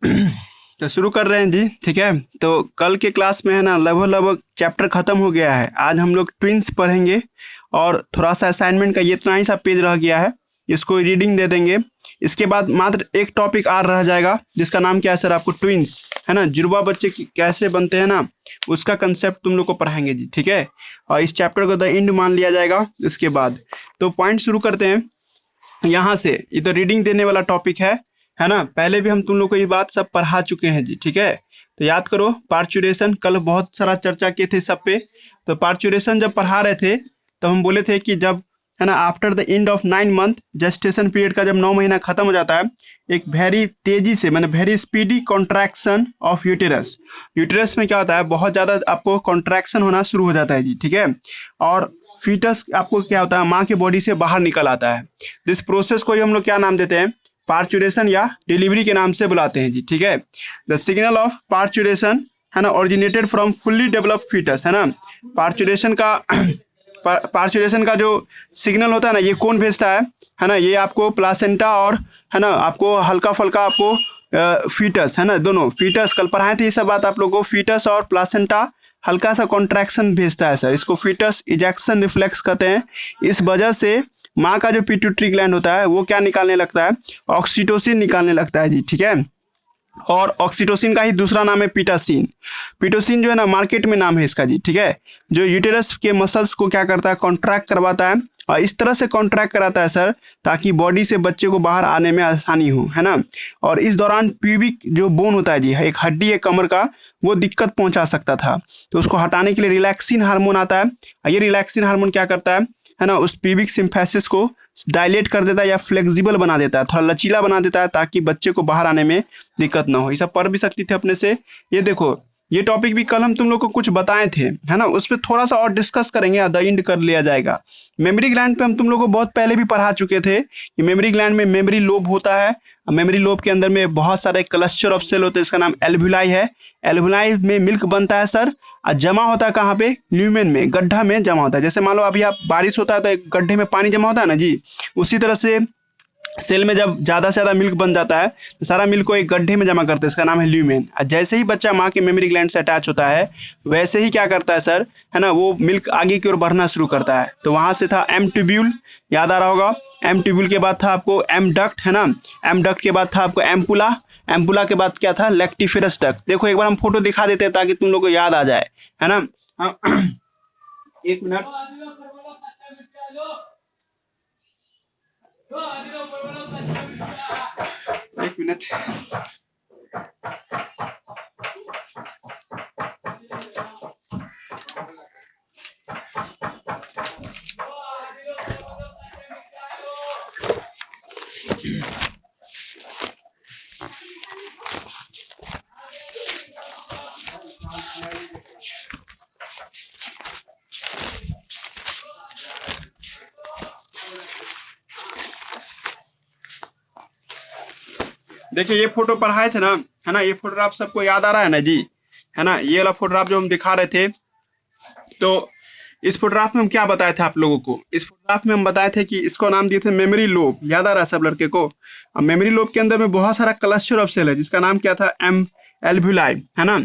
तो शुरू कर रहे हैं जी। ठीक है, तो कल के क्लास में है ना लगभग लगभग चैप्टर खत्म हो गया है। आज हम लोग ट्विंस पढ़ेंगे और थोड़ा सा असाइनमेंट का ये इतना ही सा पेज रह गया है, इसको रीडिंग दे देंगे। इसके बाद मात्र एक टॉपिक और रह जाएगा जिसका नाम क्या है सर, आपको ट्विंस है ना, जुड़वा बच्चे कैसे बनते हैं ना, उसका कंसेप्ट तुम लोग को पढ़ाएंगे जी। ठीक है, और इस चैप्टर को द एंड मान लिया जाएगा इसके बाद। तो पॉइंट शुरू करते हैं यहाँ से। ये तो रीडिंग देने वाला टॉपिक है ना। पहले भी हम तुम लोग को ये बात सब पढ़ा चुके हैं जी। ठीक है, तो याद करो पार्चुरेशन, कल बहुत सारा चर्चा किए थे सब पे। तो पार्चुरेशन जब पढ़ा रहे थे तो हम बोले थे कि जब है ना after the end of 9 month, gestation period का जब 9 महीना खत्म हो जाता है, एक वेरी तेजी से मैंने very speedy contraction of uterus. Uterus में क्या होता है, बहुत ज़्यादा आपको कॉन्ट्रैक्शन होना शुरू हो जाता है जी। ठीक है, और फीटस आपको क्या होता है, माँ के बॉडी से बाहर निकल आता है। इस प्रोसेस को ही हम लोग क्या नाम देते हैं, पार्चुरेशन या डिलीवरी के नाम से बुलाते हैं जी। ठीक है, द सिग्नल ऑफ पार्चुरेशन है ना originated from fully developed foetus है ना। पार्चुरेशन का पार्चुरेशन का जो सिग्नल होता है ना, ये कौन भेजता है ना, ये आपको प्लासेंटा और है ना आपको हल्का फल्का आपको फीटस है ना, दोनों फीटस कल पढ़ाए थे ये सब बात आप लोगों को। फीटस और प्लासेंटा हल्का सा कॉन्ट्रैक्शन भेजता है सर, इसको फीटस इजेक्शन रिफ्लेक्स कहते हैं। इस वजह से माँ का जो पिट्यूटरी ग्लैंड होता है वो क्या निकालने लगता है, ऑक्सीटोसिन निकालने लगता है जी। ठीक है, और ऑक्सीटोसिन का ही दूसरा नाम है पीटासिन। पीटोसिन जो है ना मार्केट में नाम है इसका जी। ठीक है, जो यूटेरस के मसल्स को क्या करता है, कॉन्ट्रैक्ट करवाता है, और इस तरह से कॉन्ट्रैक्ट कराता है सर ताकि बॉडी से बच्चे को बाहर आने में आसानी हो है ना। और इस दौरान प्यूबिक जो बोन होता है जी, एक हड्डी है कमर का, वो दिक्कत पहुंचा सकता था। तो उसको हटाने के लिए रिलैक्सिन हार्मोन आता है, और ये रिलैक्सिन हार्मोन क्या करता है ना, उस प्यूबिक सिम्फेसिस को डायलेट कर देता है या फ्लेक्सिबल बना देता है, थोड़ा लचीला बना देता है ताकि बच्चे को बाहर आने में दिक्कत ना हो। ये सब पढ़ भी सकती थे अपने से। ये देखो ये टॉपिक भी कल हम तुम लोग को कुछ बताए थे है ना, उस पर थोड़ा सा और डिस्कस करेंगे, द एंड कर लिया जाएगा। मेमोरी ग्लैंड पे हम तुम लोग को बहुत पहले भी पढ़ा चुके थे कि मेमोरी ग्लैंड में मेमोरी लोब होता है। मेमोरी लोब के अंदर में बहुत सारे क्लस्टर ऑफ सेल होते हैं, इसका नाम एल्वुलाई है। एल्वुलाई में मिल्क बनता है सर, और जमा होता है कहाँ पे, ल्यूमेन में, गड्ढा में जमा होता है। जैसे मान लो अभी आप बारिश होता है तो एक गड्ढे में पानी जमा होता है ना जी, उसी तरह से सेल में जब ज़्यादा से ज़्यादा मिल्क बन जाता है तो सारा मिल्क को एक गड्ढे में जमा करते हैं, इसका नाम है ल्यूमेन। और जैसे ही बच्चा माँ के मेमोरी ग्लैंड से अटैच होता है वैसे ही क्या करता है सर, है ना, वो मिल्क आगे की ओर बढ़ना शुरू करता है। तो वहाँ से था एम ट्यूब्यूल, याद आ रहा होगा। एम ट्यूब्यूल के बाद था आपको एम डक्ट है ना, एम डक्ट के बाद था आपको एम्पुला, एम्पुला के बाद क्या था, लेक्टिफेरस डक्ट। देखो एक बार हम फोटो दिखा देते हैं ताकि तुम लोग को याद आ जाए है ना। हाँ, एक मिनट, एक मिनट। देखिए ये फोटो पढ़ाए थे ना, है ना, ये फोटोग्राफ सबको याद आ रहा है ना जी, है ना। ये वाला फोटोग्राफ जो हम दिखा रहे थे, तो इस फोटोग्राफ में हम क्या बताए थे आप लोगों को, इस फोटोग्राफ में हम बताए थे कि इसको नाम दिए थे मेमोरी लोब, याद आ रहा है सब लड़के को। अब मेमोरी लोब के अंदर में बहुत सारा क्लस्टर ऑफ सेल है जिसका नाम क्या था, एम एल्वुलाई है ना।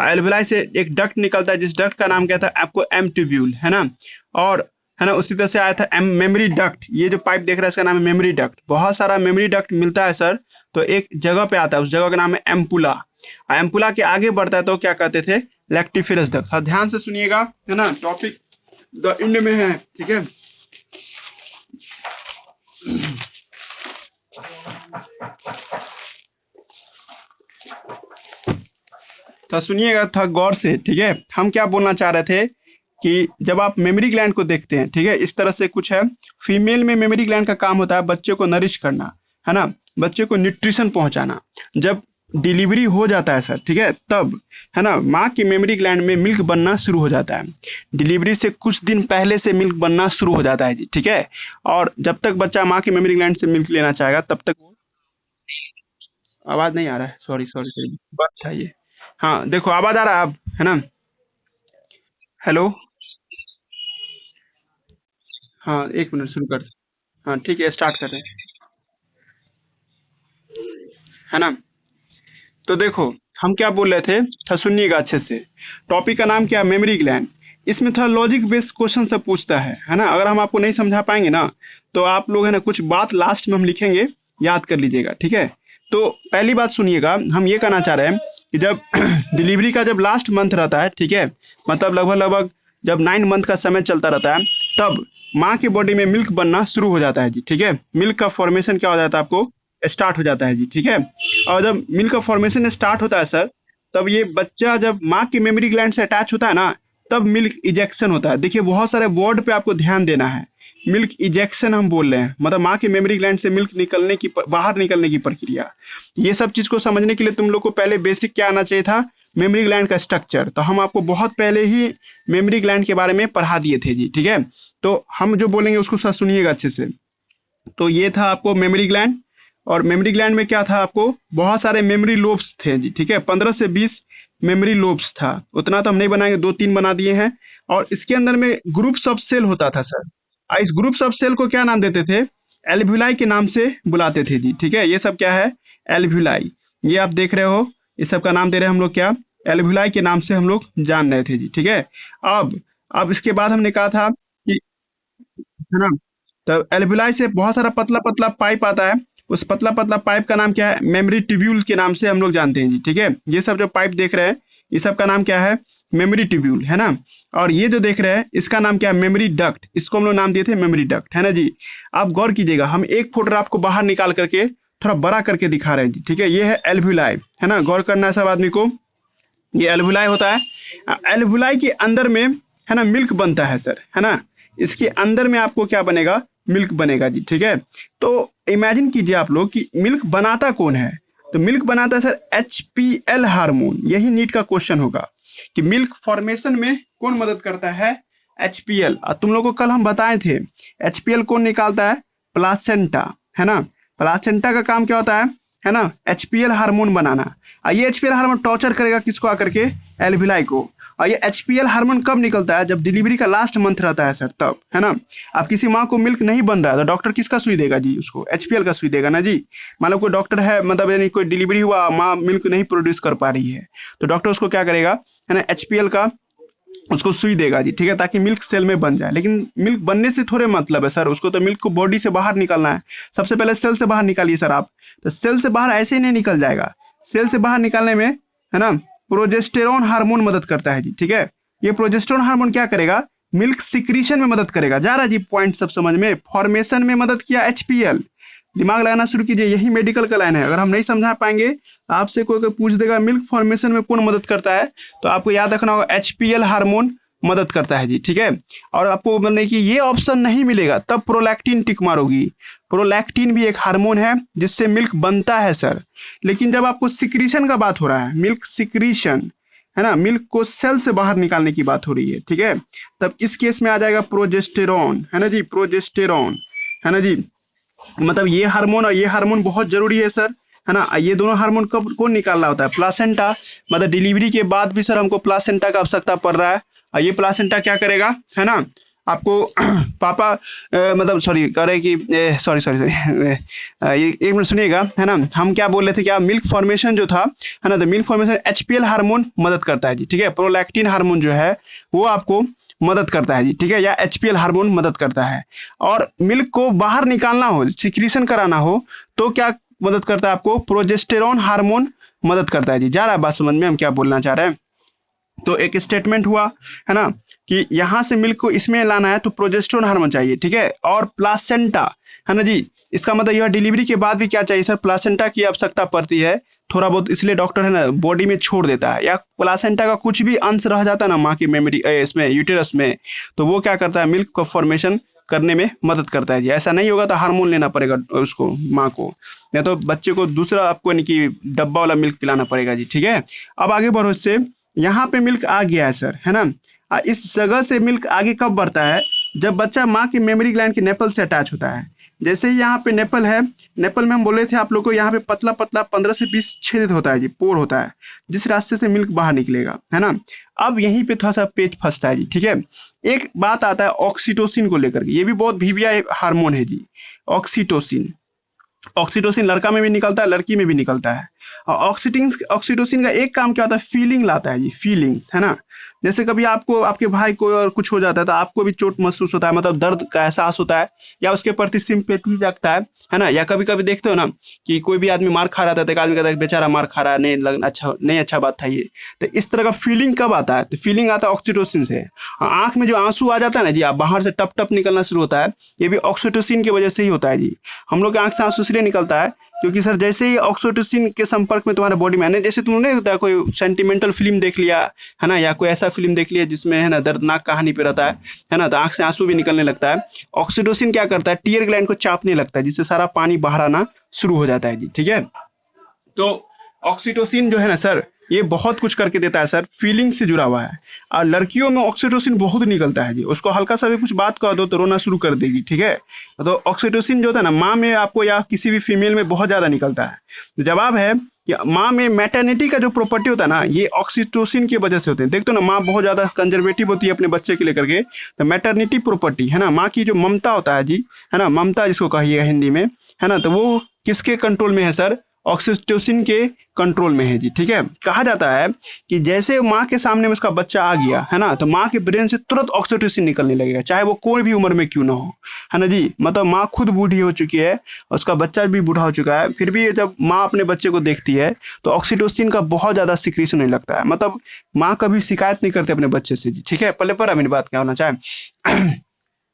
एल्वुलाई से एक डक्ट निकलता है जिस डक्ट का नाम क्या था आपको, एम ट्यूब्यूल है ना। और है ना उसी तरह से आया था एम मेमोरी डक्ट, ये जो पाइप देख रहा है इसका नाम है मेमोरी डक्ट। बहुत सारा मेमोरी डक्ट मिलता है सर, तो एक जगह पे आता है, उस जगह का नाम है एम्पुला। एम्पुला के आगे बढ़ता है तो क्या कहते थे, लैक्टिफेरस डक्ट। ध्यान से सुनिएगा है ना, टॉपिक द एंड में है। ठीक है, तो सुनिएगा था गौर से। ठीक है, हम क्या बोलना चाह रहे थे कि जब आप मेमोरी ग्लैंड को देखते हैं, ठीक है, इस तरह से कुछ है। फीमेल में मेमोरी ग्लैंड का काम होता है बच्चे को नरिश करना है ना, बच्चे को न्यूट्रिशन पहुंचाना। जब डिलीवरी हो जाता है सर, ठीक है, तब है ना माँ की मेमोरी ग्लैंड में मिल्क बनना शुरू हो जाता है। डिलीवरी से कुछ दिन पहले से मिल्क बनना शुरू हो जाता है जी। ठीक है, और जब तक बच्चा माँ की मेमोरी ग्लैंड से मिल्क लेना चाहेगा तब तक आवाज नहीं आ रहा है, सॉरी सॉरी सॉरी, बात चाहिए। हाँ देखो आवाज आ रहा है अब, है ना। हेलो, हाँ एक मिनट शुरू कर। हाँ ठीक है, स्टार्ट कर रहे हैं है ना। तो देखो, हम क्या बोल रहे थे, थोड़ा सुनिएगा अच्छे से। टॉपिक का नाम क्या है, मेमोरी ग्लैंड। इसमें थोड़ा लॉजिक बेस्ड क्वेश्चन सब पूछता है ना। अगर हम आपको नहीं समझा पाएंगे ना, तो आप लोग है ना कुछ बात लास्ट में हम लिखेंगे, याद कर लीजिएगा, ठीक है। तो पहली बात सुनिएगा, हम ये कहना चाह रहे हैं कि जब डिलीवरी का जब लास्ट मंथ रहता है, ठीक है, मतलब लगभग लगभग जब 9 मंथ का समय चलता रहता है, तब माँ की बॉडी में मिल्क बनना शुरू हो जाता है जी, ठीक है। मिल्क का फॉर्मेशन क्या हो जाता है, आपको स्टार्ट हो जाता है जी, ठीक है। और जब मिल्क का फॉर्मेशन स्टार्ट होता है सर, तब ये बच्चा जब माँ की मेमोरी ग्लैंड से अटैच होता है ना, तब मिल्क इजेक्शन होता है। देखिए बहुत सारे वर्ड पे आपको ध्यान देना है। मिल्क इजेक्शन हम बोल रहे हैं, मतलब माँ की मेमोरी ग्लैंड से मिल्क निकलने की, बाहर निकलने की प्रक्रिया। ये सब चीज को समझने के लिए तुम लोग को पहले बेसिक क्या आना चाहिए था, मेमोरी ग्लैंड का स्ट्रक्चर। तो हम आपको बहुत पहले ही मेमोरी ग्लैंड के बारे में पढ़ा दिए थे जी, ठीक है। तो हम जो बोलेंगे उसको सुनिएगा अच्छे से। तो ये था आपको मेमोरी ग्लैंड, और मेमोरी ग्लैंड में क्या था, आपको बहुत सारे मेमोरी लोब्स थे जी, ठीक है। 15 से 20 मेमोरी लोब्स था। उतना तो हम नहीं बनाएंगे, 2-3 बना दिए हैं। और इसके अंदर में ग्रुप्स ऑफ सेल होता था सर। इस ग्रुप्स ऑफ सेल को क्या नाम देते थे, एल्व्यूलाई के नाम से बुलाते थे जी, ठीक है। ये सब क्या है, एल्व्यूलाई। ये आप देख रहे हो, इस सब का नाम दे रहे हैं हम लोग क्या, एल्व्यूलाई के नाम से हम लोग जान रहे थे जी, ठीक है। अब इसके बाद हमने कहा था कि, है ना, तो एल्विलाई से बहुत सारा पतला पतला पाइप आता है। उस पतला पतला पाइप का नाम क्या है, मेमोरी ट्यूब्यूल के नाम से हम लोग जानते हैं जी, ठीक है। ये सब जो पाइप देख रहे हैं, ये सब का नाम क्या है, मेमोरी ट्यूब्यूल, है ना। और ये जो देख रहे हैं, इसका नाम क्या है, मेमोरी डक्ट। इसको हम लोग नाम दिए थे मेमोरी डक्ट, है ना जी। आप गौर कीजिएगा, हम एक फोटोग्राफ को बाहर निकाल करके थोड़ा बड़ा करके दिखा रहे हैं जी, ठीक है। ये है एल्व्यूलाई, है ना, गौर करना है सब आदमी को। ये एल्वुलाई होता है। एल्वुलाई के अंदर में, है ना, मिल्क बनता है सर, है ना। इसके अंदर में आपको क्या बनेगा, मिल्क बनेगा जी, ठीक है। तो इमेजिन कीजिए आप लोग कि मिल्क बनाता कौन है। तो मिल्क बनाता है सर HPL हार्मोन। यही नीट का क्वेश्चन होगा कि मिल्क फॉर्मेशन में कौन मदद करता है, HPL। तुम लोग को कल हम बताए थे HPL कौन निकालता है, प्लासेंटा, है ना। प्लासेंटा का काम क्या होता है ना, HPL हार्मोन बनाना। ये HPL हार्मोन टॉर्चर करेगा किसको, आकर के एल्विलाई को। और ये HPL हार्मोन कब निकलता है, जब डिलीवरी का लास्ट मंथ रहता है सर, तब, है ना। अब किसी माँ को मिल्क नहीं बन रहा है, तो डॉक्टर किसका सुई देगा जी, उसको HPL का सुई देगा ना जी। मान लो कोई डॉक्टर है, मतलब यानी कोई डिलीवरी हुआ, माँ मिल्क नहीं प्रोड्यूस कर पा रही है, तो डॉक्टर उसको क्या करेगा, है ना, HPL का उसको सुई देगा जी, ठीक है, ताकि मिल्क सेल में बन जाए। लेकिन मिल्क बनने से थोड़े मतलब है सर, उसको तो मिल्क को बॉडी से बाहर निकालना है। सबसे पहले सेल से बाहर निकालिए सर आप। तो सेल से बाहर ऐसे ही नहीं निकल जाएगा। सेल से बाहर निकालने में, है ना, प्रोजेस्टेरॉन हार्मोन मदद करता है जी, ठीक है। ये प्रोजेस्टेरॉन हार्मोन क्या करेगा, मिल्क सिक्रीशन में मदद करेगा। जा रहा है जी पॉइंट सब समझ में। फॉर्मेशन में मदद किया HPL। दिमाग लगाना शुरू कीजिए, यही मेडिकल का लाइन है। अगर हम नहीं समझा पाएंगे, आपसे कोई पूछ देगा मिल्क फॉर्मेशन में कौन मदद करता है, तो आपको याद रखना होगा HPL हार्मोन मदद करता है जी, ठीक है। और आपको मतलब कि ये ऑप्शन नहीं मिलेगा, तब प्रोलैक्टिन टिक मारोगी। प्रोलैक्टिन भी एक हार्मोन है जिससे मिल्क बनता है सर। लेकिन जब आपको सिक्रीशन का बात हो रहा है, मिल्क सिक्रीशन, है ना, मिल्क को सेल से बाहर निकालने की बात हो रही है, ठीक है, तब इस केस में आ जाएगा प्रोजेस्टेरॉन, है ना जी, प्रोजेस्टेरॉन, है ना जी। मतलब ये हार्मोन और ये हार्मोन बहुत जरूरी है सर, है ना। ये दोनों हार्मोन कब कौन निकालना होता है, प्लासेंटा। मतलब डिलीवरी के बाद भी सर हमको प्लासेंटा का आवश्यकता पड़ रहा है। और ये प्लासेंटा क्या करेगा, है ना, आपको पापा मतलब सॉरी करे कि सॉरी सॉरी सॉरी ये एक मिनट सुनिएगा, है ना। हम क्या बोल रहे थे, क्या मिल्क फॉर्मेशन जो था, है ना, तो मिल्क फॉर्मेशन HPL हार्मोन मदद करता है जी, ठीक है। प्रोलैक्टिन हार्मोन जो है वो आपको मदद करता है जी, ठीक है, या HPL हार्मोन मदद करता है। और मिल्क को बाहर निकालना हो, सिक्रीशन कराना हो, तो क्या मदद करता है आपको, प्रोजेस्टेरॉन हार्मोन मदद करता है जी। जा रहा है बात समझ में, हम क्या बोलना चाह रहे हैं। तो एक स्टेटमेंट हुआ, है ना, कि यहां से मिल्क को इसमें लाना है तो प्रोजेस्टेरोन हार्मोन चाहिए, ठीक है। और प्लासेंटा, है ना जी, इसका मतलब यह डिलीवरी के बाद भी क्या चाहिए सर, प्लासेंटा की आवश्यकता पड़ती है थोड़ा बहुत। इसलिए डॉक्टर, है ना, बॉडी में छोड़ देता है। या प्लासेंटा का कुछ भी अंश रह जाता है ना माँ की मेमोरी इसमें यूटेरस में, तो वो क्या करता है, मिल्क का फॉर्मेशन करने में मदद करता है जी। ऐसा नहीं होगा तो हार्मोन लेना पड़ेगा उसको, माँ को, नहीं तो बच्चे को दूसरा आपको यानी कि डब्बा वाला मिल्क पिलाना पड़ेगा जी, ठीक है। अब आगे बढ़ो, इससे यहाँ पे मिल्क आ गया है सर, है ना। इस जगह से मिल्क आगे कब बढ़ता है, जब बच्चा माँ की मेमोरी ग्लैंड के नेपल से अटैच होता है। जैसे ही यहाँ पे नेपल है, नेपल में हम बोले थे आप लोग को, यहाँ पे पतला पतला 15 से 20 छेद होता है जी, पोर होता है, जिस रास्ते से मिल्क बाहर निकलेगा, है ना। अब यहीं पे थोड़ा सा पेच फंसता है जी, ठीक है। एक बात आता है ऑक्सीटोसिन को लेकर के, ये भी बहुत भीविया हार्मोन है जी, ऑक्सीटोसिन। ऑक्सीटोसिन लड़का में भी निकलता है, लड़की में भी निकलता है। और ऑक्सीटोसिन का एक काम क्या होता है, फीलिंग लाता है जी, फीलिंग्स, है ना। जैसे कभी आपको आपके भाई को और कुछ हो जाता है तो आपको भी चोट महसूस होता है, मतलब दर्द का एहसास होता है, या उसके प्रति सिंपैथी जागता है ना। या कभी कभी देखते हो ना कि कोई भी आदमी मार खा रहा था तो एक आदमी कहता है बेचारा मार खा रहा है, नहीं अच्छा बात था ये। तो इस तरह का फीलिंग कब आता है, तो फीलिंग आता है ऑक्सीटोसिन से। आंख में जो आंसू आ जाता है ना जी, आप बाहर से टप टप निकलना शुरू होता है, ये भी ऑक्सीटोसिन की वजह से ही होता है जी। हम लोग के आंख से आंसू इसलिए निकलता है क्योंकि सर जैसे ही ऑक्सीटोसिन के संपर्क में तुम्हारे बॉडी में आने, जैसे तुमने होता कोई सेंटिमेंटल फिल्म देख लिया है ना, या कोई ऐसा फिल्म देख लिया जिसमें है ना दर्दनाक कहानी पे रहता है ना, तो आंख से आंसू भी निकलने लगता है। ऑक्सीटोसिन क्या करता है, टीयर ग्लैंड को चापने लगता है, जिससे सारा पानी बाहर आना शुरू हो जाता है जी, ठीक है। तो ऑक्सीटोसिन जो है ना सर, ये बहुत कुछ करके देता है सर, फीलिंग से जुड़ा हुआ है। और लड़कियों में ऑक्सीटोसिन बहुत निकलता है जी, उसको हल्का सा भी कुछ बात कह दो तो रोना शुरू कर देगी, ठीक है। तो ऑक्सीटोसिन जो होता है ना, माँ में आपको या किसी भी फीमेल में बहुत ज़्यादा निकलता है। तो जवाब है कि माँ में मैटरनिटी का जो प्रॉपर्टी होता है ना, ये ऑक्सीटोसिन की वजह से होते हैं। देखते हो ना, माँ बहुत ज़्यादा कंजर्वेटिव होती है अपने बच्चे के लेकर के, तो मैटरनिटी प्रॉपर्टी है ना, माँ की जो ममता होता है जी, है ना, ममता जिसको कहिएगा हिंदी में, है ना, तो वो किसके कंट्रोल में है सर, ऑक्सीटोसिन के कंट्रोल में है जी, ठीक है। कहा जाता है कि जैसे माँ के सामने में उसका बच्चा आ गया है ना, तो माँ के ब्रेन से तुरंत ऑक्सीटोसिन निकलने लगेगा, चाहे वो कोई भी उम्र में क्यों ना हो, है ना जी। मतलब माँ खुद बूढ़ी हो चुकी है, उसका बच्चा भी बूढ़ा हो चुका है, फिर भी जब माँ अपने बच्चे को देखती है तो ऑक्सीटोसिन का बहुत ज़्यादा सिक्रीशन होने लगता है। मतलब माँ कभी शिकायत नहीं करती अपने बच्चे से जी, ठीक है। पहले पर मेरी बात क्या होना चाहे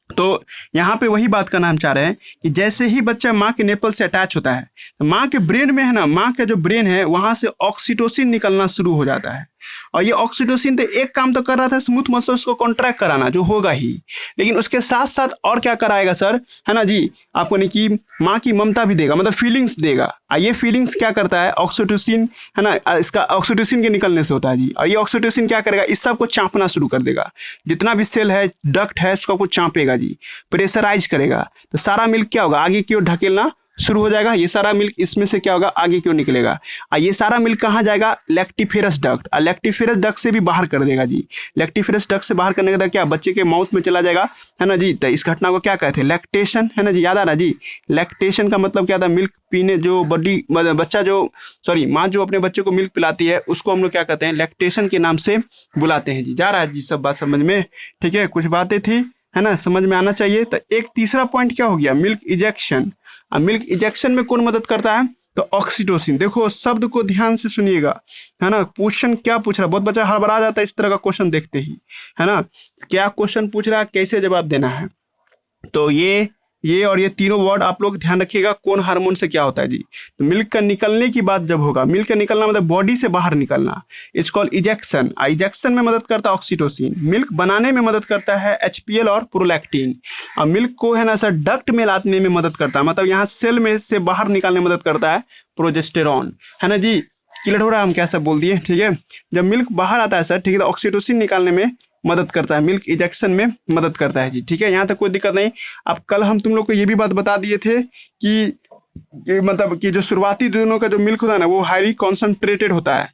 तो यहाँ पे वही बात करना हम चाह रहे हैं कि जैसे ही बच्चा माँ के नेपल से अटैच होता है, तो माँ के ब्रेन में है ना, माँ का जो ब्रेन है वहां से ऑक्सीटोसिन निकलना शुरू हो जाता है। और ये ऑक्सीटोसिन तो एक काम तो कर रहा था, स्मूथ मसल्स को कॉन्ट्रैक्ट कराना, जो होगा ही, लेकिन उसके साथ साथ और क्या कराएगा सर, है ना जी, आपको नहीं कि माँ की ममता भी देगा, मतलब फीलिंग्स देगा। और ये फीलिंग्स क्या करता है, ऑक्सीटोसिन, है ना, इसका ऑक्सीटोसिन के निकलने से होता है जी। और ये ऑक्सीटोसिन क्या करेगा, इस सब को चाँपना शुरू कर देगा, जितना भी सेल है, डक्ट है, उसको कुछ चाँपेगा जी, प्रेशराइज करेगा। तो सारा मिल्क क्या होगा, आगे की ओर ढकेलना शुरू हो जाएगा। ये सारा मिल्क इसमें से क्या होगा, आगे क्यों निकलेगा, और ये सारा मिल्क कहाँ जाएगा, लैक्टिफेरस डक्ट, और लैक्टिफेरस डक्ट से भी बाहर कर देगा जी। लैक्टिफेरस डक्ट से बाहर करने के बाद क्या, बच्चे के माउथ में चला जाएगा, है ना जी। तो इस घटना को क्या कहते हैं, लैक्टेशन, है ना जी, याद आ रहा जी। लैक्टेशन का मतलब क्या था, मिल्क पीने, जो बॉडी बच्चा जो माँ जो अपने बच्चे को मिल्क पिलाती है, उसको हम लोग क्या कहते हैं, लैक्टेशन के नाम से बुलाते हैं जी। जा रहा है जी सब बात समझ में, ठीक है। कुछ बातें थी, है ना, समझ में आना चाहिए। तो एक तीसरा पॉइंट क्या हो गया, मिल्क इजेक्शन। अब मिल्क इजेक्शन में कौन मदद करता है, तो ऑक्सीटोसिन। देखो शब्द को ध्यान से सुनिएगा, है ना। क्वेश्चन क्या पूछ रहा है, बहुत बच्चा हड़बड़ा जाता है इस तरह का क्वेश्चन देखते ही, है ना। क्या क्वेश्चन पूछ रहा है, कैसे जवाब देना है। तो ये और ये तीनों वर्ड आप लोग ध्यान रखिएगा, कौन हार्मोन से क्या होता है जी। तो मिल्क का निकलने की बात जब होगा, मिल्क का निकलना मतलब बॉडी से बाहर निकलना, इट्स कॉल्ड इजेक्शन। इजेक्शन में मदद करता है ऑक्सीटोसिन, मिल्क बनाने में मदद करता है एचपीएल और प्रोलैक्टिन, और मिल्क को है ना सर डक्ट में लाने में मदद करता है, मतलब यहाँ सेल में से बाहर निकालने में मदद करता है प्रोजेस्टेरॉन, है ना जी। क्लियर हो रहा है, हम क्या सब बोल दिए, ठीक है। जब मिल्क बाहर आता है सर, ठीक है, तो ऑक्सीटोसिन निकालने में मदद करता है, मिल्क इजेक्शन में मदद करता है जी, ठीक है। यहाँ तक कोई दिक्कत नहीं। अब कल हम तुम लोग को ये भी बात बता दिए थे कि मतलब कि जो शुरुआती दिनों का जो मिल्क होता है ना, वो हाईली कॉन्सेंट्रेटेड होता है,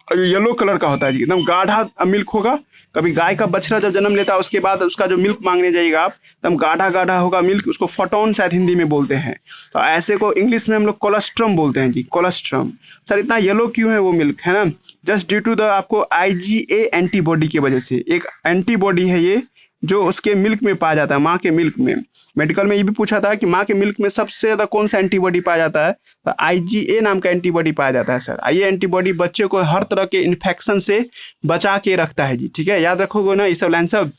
और येलो कलर का होता है जी, एकदम गाढ़ा मिल्क होगा। कभी गाय का बछड़ा जब जन्म लेता है उसके बाद उसका जो मिल्क मांगने जाएगा आप, एकदम गाढ़ा गाढ़ा होगा मिल्क, उसको फटोन शायद हिंदी में बोलते हैं। तो ऐसे को इंग्लिश में हम लोग कोलेस्ट्रम बोलते हैं जी, कोलेस्ट्रम। सर इतना येलो क्यों है वो मिल्क, है ना, जस्ट ड्यू टू द आपको IgA एंटीबॉडी की वजह से। एक एंटीबॉडी है ये, जो उसके मिल्क में पाया जाता है, माँ के मिल्क में। मेडिकल में ये भी पूछा था कि माँ के मिल्क में सबसे ज़्यादा कौन सा एंटीबॉडी पाया जाता है, तो IgA नाम का एंटीबॉडी पाया जाता है सर। ये एंटीबॉडी बच्चे को हर तरह के इन्फेक्शन से बचा के रखता है जी, ठीक है। याद रखोगे ना ये सब लाइन सब,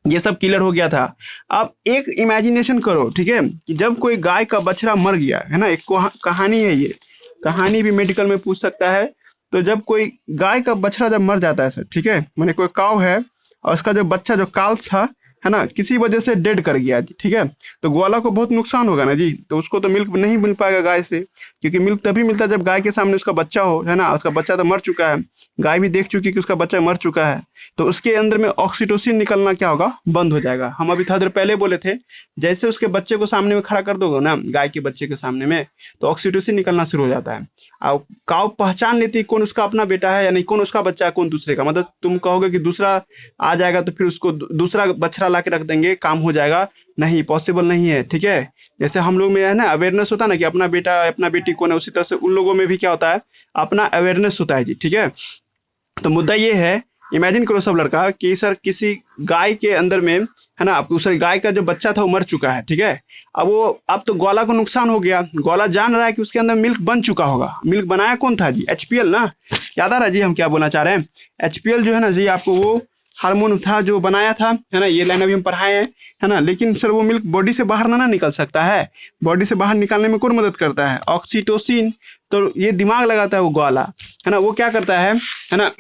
ये सब क्लियर हो गया था। अब एक इमेजिनेशन करो, ठीक है, कि जब कोई गाय का बछड़ा मर गया है ना, एक कहानी है, ये कहानी भी मेडिकल में पूछ सकता है। तो जब कोई गाय का बछड़ा जब मर जाता है सर, ठीक है, मैंने कोई काव है और उसका जो बच्चा जो काल्फ था, है ना, किसी वजह से डेड कर गया जी, ठीक है, तो ग्वाला को बहुत नुकसान होगा ना जी। तो उसको तो मिल्क नहीं मिल पाएगा गाय से, क्योंकि मिल्क तभी मिलता है जब गाय के सामने उसका बच्चा हो, है ना। उसका बच्चा तो मर चुका है, गाय भी देख चुकी कि उसका बच्चा मर चुका है, तो उसके अंदर में ऑक्सीटोसिन निकलना क्या होगा, बंद हो जाएगा। हम अभी थोड़ी देर पहले बोले थे, जैसे उसके बच्चे को सामने में खड़ा कर दोगे ना, गाय के बच्चे के सामने में, तो ऑक्सीटोसिन निकलना शुरू हो जाता है। और काव पहचान लेती है कौन उसका अपना बेटा है या नहीं, कौन उसका बच्चा है, कौन दूसरे का। मतलब तुम कहोगे कि दूसरा आ जाएगा तो फिर उसको दूसरा बछड़ा बड़ा ला के रख देंगे काम हो जाएगा, नहीं पॉसिबल नहीं है। ठीक है, जैसे हम लोग में है ना अवेयरनेस होता है ना कि अपना बेटा अपना बेटी कौन है, उसी तरह से उन लोगों में भी क्या होता है, अपना अवेयरनेस होता है जी। ठीक है, तो मुद्दा ये है, इमेजिन करो सब लड़का कि सर किसी गाय के अंदर में है ना, अब उस गाय का जो बच्चा था वो मर चुका है। ठीक है, अब तो ग्वाला को नुकसान हो गया, ग्वाला जान रहा है कि उसके अंदर मिल्क बन चुका होगा। मिल्क बनाया कौन था जी, एचपीएल ना, याद आ रहा है जी हम क्या बोलना चाह रहे हैं। एचपीएल जो है ना जी, आपको वो हार्मोन था जो बनाया था, है ना, ये लाइन अभी हम पढ़ाए हैं, है ना। लेकिन सर वो मिल्क बॉडी से बाहर ना निकल सकता है, बॉडी से बाहर निकालने में कौन मदद करता है, ऑक्सीटोसिन। तो ये दिमाग लगाता है वो ग्वाला, है ना, वो क्या करता है ना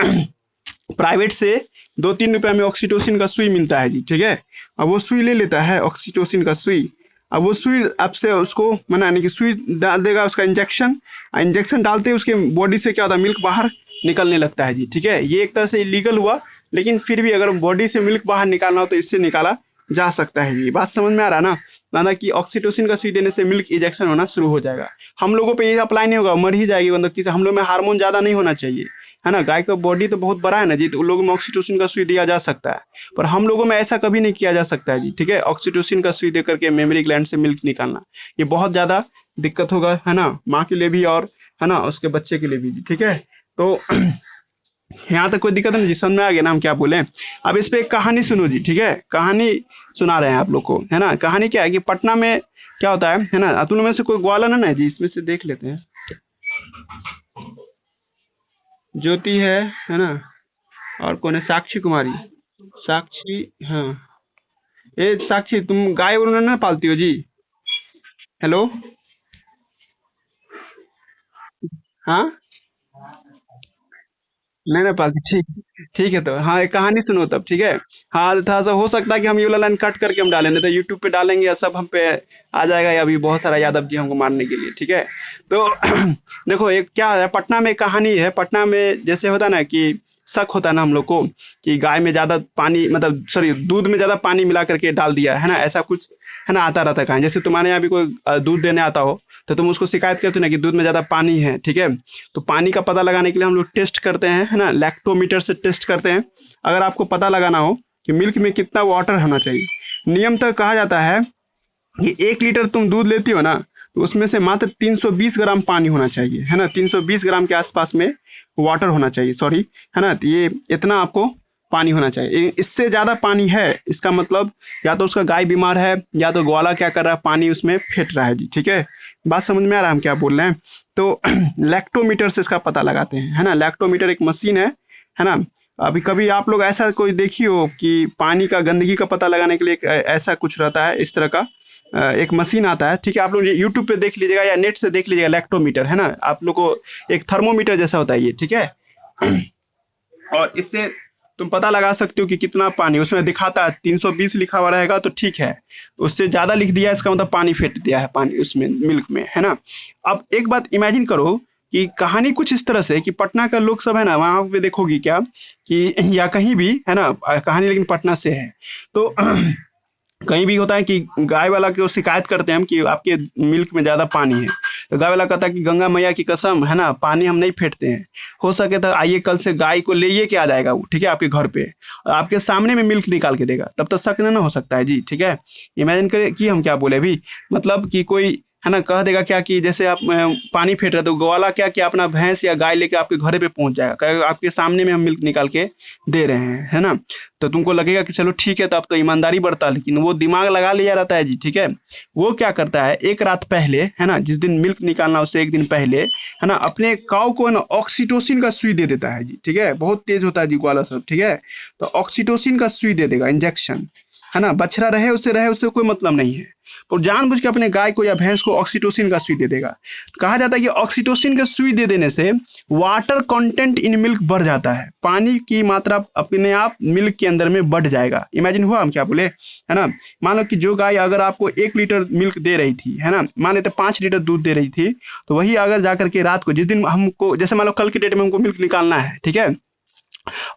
प्राइवेट से 2-3 रुपया में ऑक्सीटोसिन का सुई मिलता है जी। ठीक है, अब वो सुई ले लेता है, ऑक्सीटोसिन का सुई। अब वो सुई आपसे उसको यानी कि सुई डाल देगा, उसका इंजेक्शन डालते ही उसके बॉडी से क्या होता है, मिल्क बाहर निकलने लगता है जी। ठीक है, ये एक तरह से इलीगल हुआ, लेकिन फिर भी अगर बॉडी से मिल्क बाहर निकालना हो तो इससे निकाला जा सकता है जी। बात समझ में आ रहा ना, माना कि ऑक्सीटोसिन का सुई देने से मिल्क इंजेक्शन होना शुरू हो जाएगा। हम लोगों पे ये अप्लाई नहीं होगा, मर ही जाएगी, मतलब कि हम लोग में हार्मोन ज़्यादा नहीं होना चाहिए, है ना। गाय का बॉडी तो बहुत बड़ा है ना जी, तो उन लोगों में ऑक्सीटोसिन का सुई दिया जा सकता है, पर हम लोगों में ऐसा कभी नहीं किया जा सकता है जी। ठीक है, ऑक्सीटोसिन का सुई दे करके मेमोरी ग्लैंड से मिल्क निकालना, ये बहुत ज़्यादा दिक्कत होगा, है ना, माँ के लिए भी और है ना उसके बच्चे के लिए भी। ठीक है, तो यहाँ तक कोई दिक्कत नहीं जी, समझ में आ गया ना हम क्या बोले। अब इस पे एक कहानी सुनो जी। ठीक है, कहानी सुना रहे हैं आप लोग को, है ना। कहानी क्या है कि पटना में क्या होता है ना, अतुल में से कोई ग्वालन है ना जी, इसमें से देख लेते हैं। ज्योति है ना, और कौन है, साक्षी कुमारी, साक्षी, हाँ। ए साक्षी, तुम गाय उन्होंने ना पालती हो जी, हेलो, हाँ, नहीं ना पालती, ठीक, ठीक है, तो हाँ एक कहानी सुनो तब। ठीक है, हाँ थोड़ा सा हो सकता है कि हम ये वाला लाइन कट करके हम डालें, नहीं तो यूट्यूब पे डालेंगे या सब हम पे आ जाएगा, या अभी बहुत सारा यादव जी हमको मारने के लिए। ठीक है, तो देखो एक क्या है, पटना में एक कहानी है। पटना में जैसे होता है ना कि शक होता है ना हम लोग को कि गाय में ज़्यादा पानी, मतलब सॉरी दूध में ज़्यादा पानी मिला करके डाल दिया है ना, ऐसा कुछ है ना आता रहता है कहानी। जैसे तुम्हारे यहाँ भी कोई दूध देने आता हो तो तुम उसको शिकायत करते हो ना कि दूध में ज़्यादा पानी है। ठीक है, तो पानी का पता लगाने के लिए हम लोग टेस्ट करते हैं, है ना, लैक्टोमीटर से टेस्ट करते हैं। अगर आपको पता लगाना हो कि मिल्क में कितना वाटर होना चाहिए, नियम तक कहा जाता है कि 1 लीटर तुम दूध लेती हो ना, तो उसमें से मात्र 320 ग्राम पानी होना चाहिए, है ना, 320 ग्राम के आसपास में वाटर होना चाहिए, सॉरी, है ना। तो ये इतना आपको पानी होना चाहिए, इससे ज़्यादा पानी है इसका मतलब या तो उसका गाय बीमार है, या तो ग्वाला क्या कर रहा है, पानी उसमें फेंट रहा है जी। ठीक है, बात समझ में आ रहा है हम क्या बोल रहे हैं। तो लैक्टोमीटर से इसका पता लगाते हैं, है ना। लैक्टोमीटर एक मशीन है ना। अभी कभी आप लोग ऐसा कोई देखी हो कि पानी का गंदगी का पता लगाने के लिए ऐसा कुछ रहता है, इस तरह का एक मशीन आता है। ठीक है, आप लोग यूट्यूब पे देख लीजिएगा या नेट से देख लीजिएगा, लैक्टोमीटर, है ना, आप लोग को एक थर्मोमीटर जैसा होता है ये। ठीक है, और इससे तुम पता लगा सकते हो कि कितना पानी उसमें दिखाता है, 320 लिखा हुआ रहेगा तो ठीक है, उससे ज़्यादा लिख दिया इसका मतलब पानी फेंट दिया है, पानी उसमें मिल्क में, है ना। अब एक बात इमेजिन करो कि कहानी कुछ इस तरह से कि पटना का लोग सब है ना, वहाँ पे देखोगी क्या कि या कहीं भी है ना, कहानी लेकिन पटना से है, तो कहीं भी होता है कि गाय वाला को शिकायत करते हैं हम कि आपके मिल्क में ज़्यादा पानी है, तो गाय वाला कहता है कि गंगा मैया की कसम, है ना, पानी हम नहीं फेंटते हैं, हो सके तो आइए कल से गाय को ले के आ जाएगा वो, ठीक है, आपके घर पे, और आपके सामने में मिल्क निकाल के देगा, तब तो शक नहीं ना हो सकता है जी। ठीक है, इमेजिन करें कि हम क्या बोले अभी, मतलब कि कोई है ना कह देगा क्या कि जैसे आप पानी फेंट रहे तो ग्वाला क्या कि अपना भैंस या गाय लेके आपके घर पे पहुंच जाएगा, कहेगा आपके सामने में हम मिल्क निकाल के दे रहे हैं, है ना। तो तुमको लगेगा कि चलो ठीक है, तो अब तो ईमानदारी बढ़ता है, लेकिन वो दिमाग लगा लिया रहता है जी। ठीक है, वो क्या करता है, एक रात पहले, है ना, जिस दिन मिल्क निकालना उससे एक दिन पहले, है ना, अपने काऊ को ना ऑक्सीटोसिन का सुई दे देता है जी। ठीक है, बहुत तेज होता है जी ग्वाला सब। ठीक है, तो ऑक्सीटोसिन का सुई दे देगा, इंजेक्शन, है ना, बछड़ा रहे उससे कोई मतलब नहीं है, और जानबूझ के अपने गाय को या भैंस को ऑक्सीटोसिन का सुई दे देगा। कहा जाता है कि ऑक्सीटोसिन का सुई दे देने से वाटर कंटेंट इन मिल्क बढ़ जाता है, पानी की मात्रा अपने आप मिल्क के अंदर में बढ़ जाएगा। इमेजिन हुआ हम क्या बोले, है ना। मान लो कि जो गाय अगर आपको 1 लीटर मिल्क दे रही थी, है ना, मान लेते 5 लीटर दूध दे रही थी, तो वही अगर जाकर के रात को, जिस दिन हमको, जैसे मान लो कल के डेट में हमको मिल्क निकालना है, ठीक है,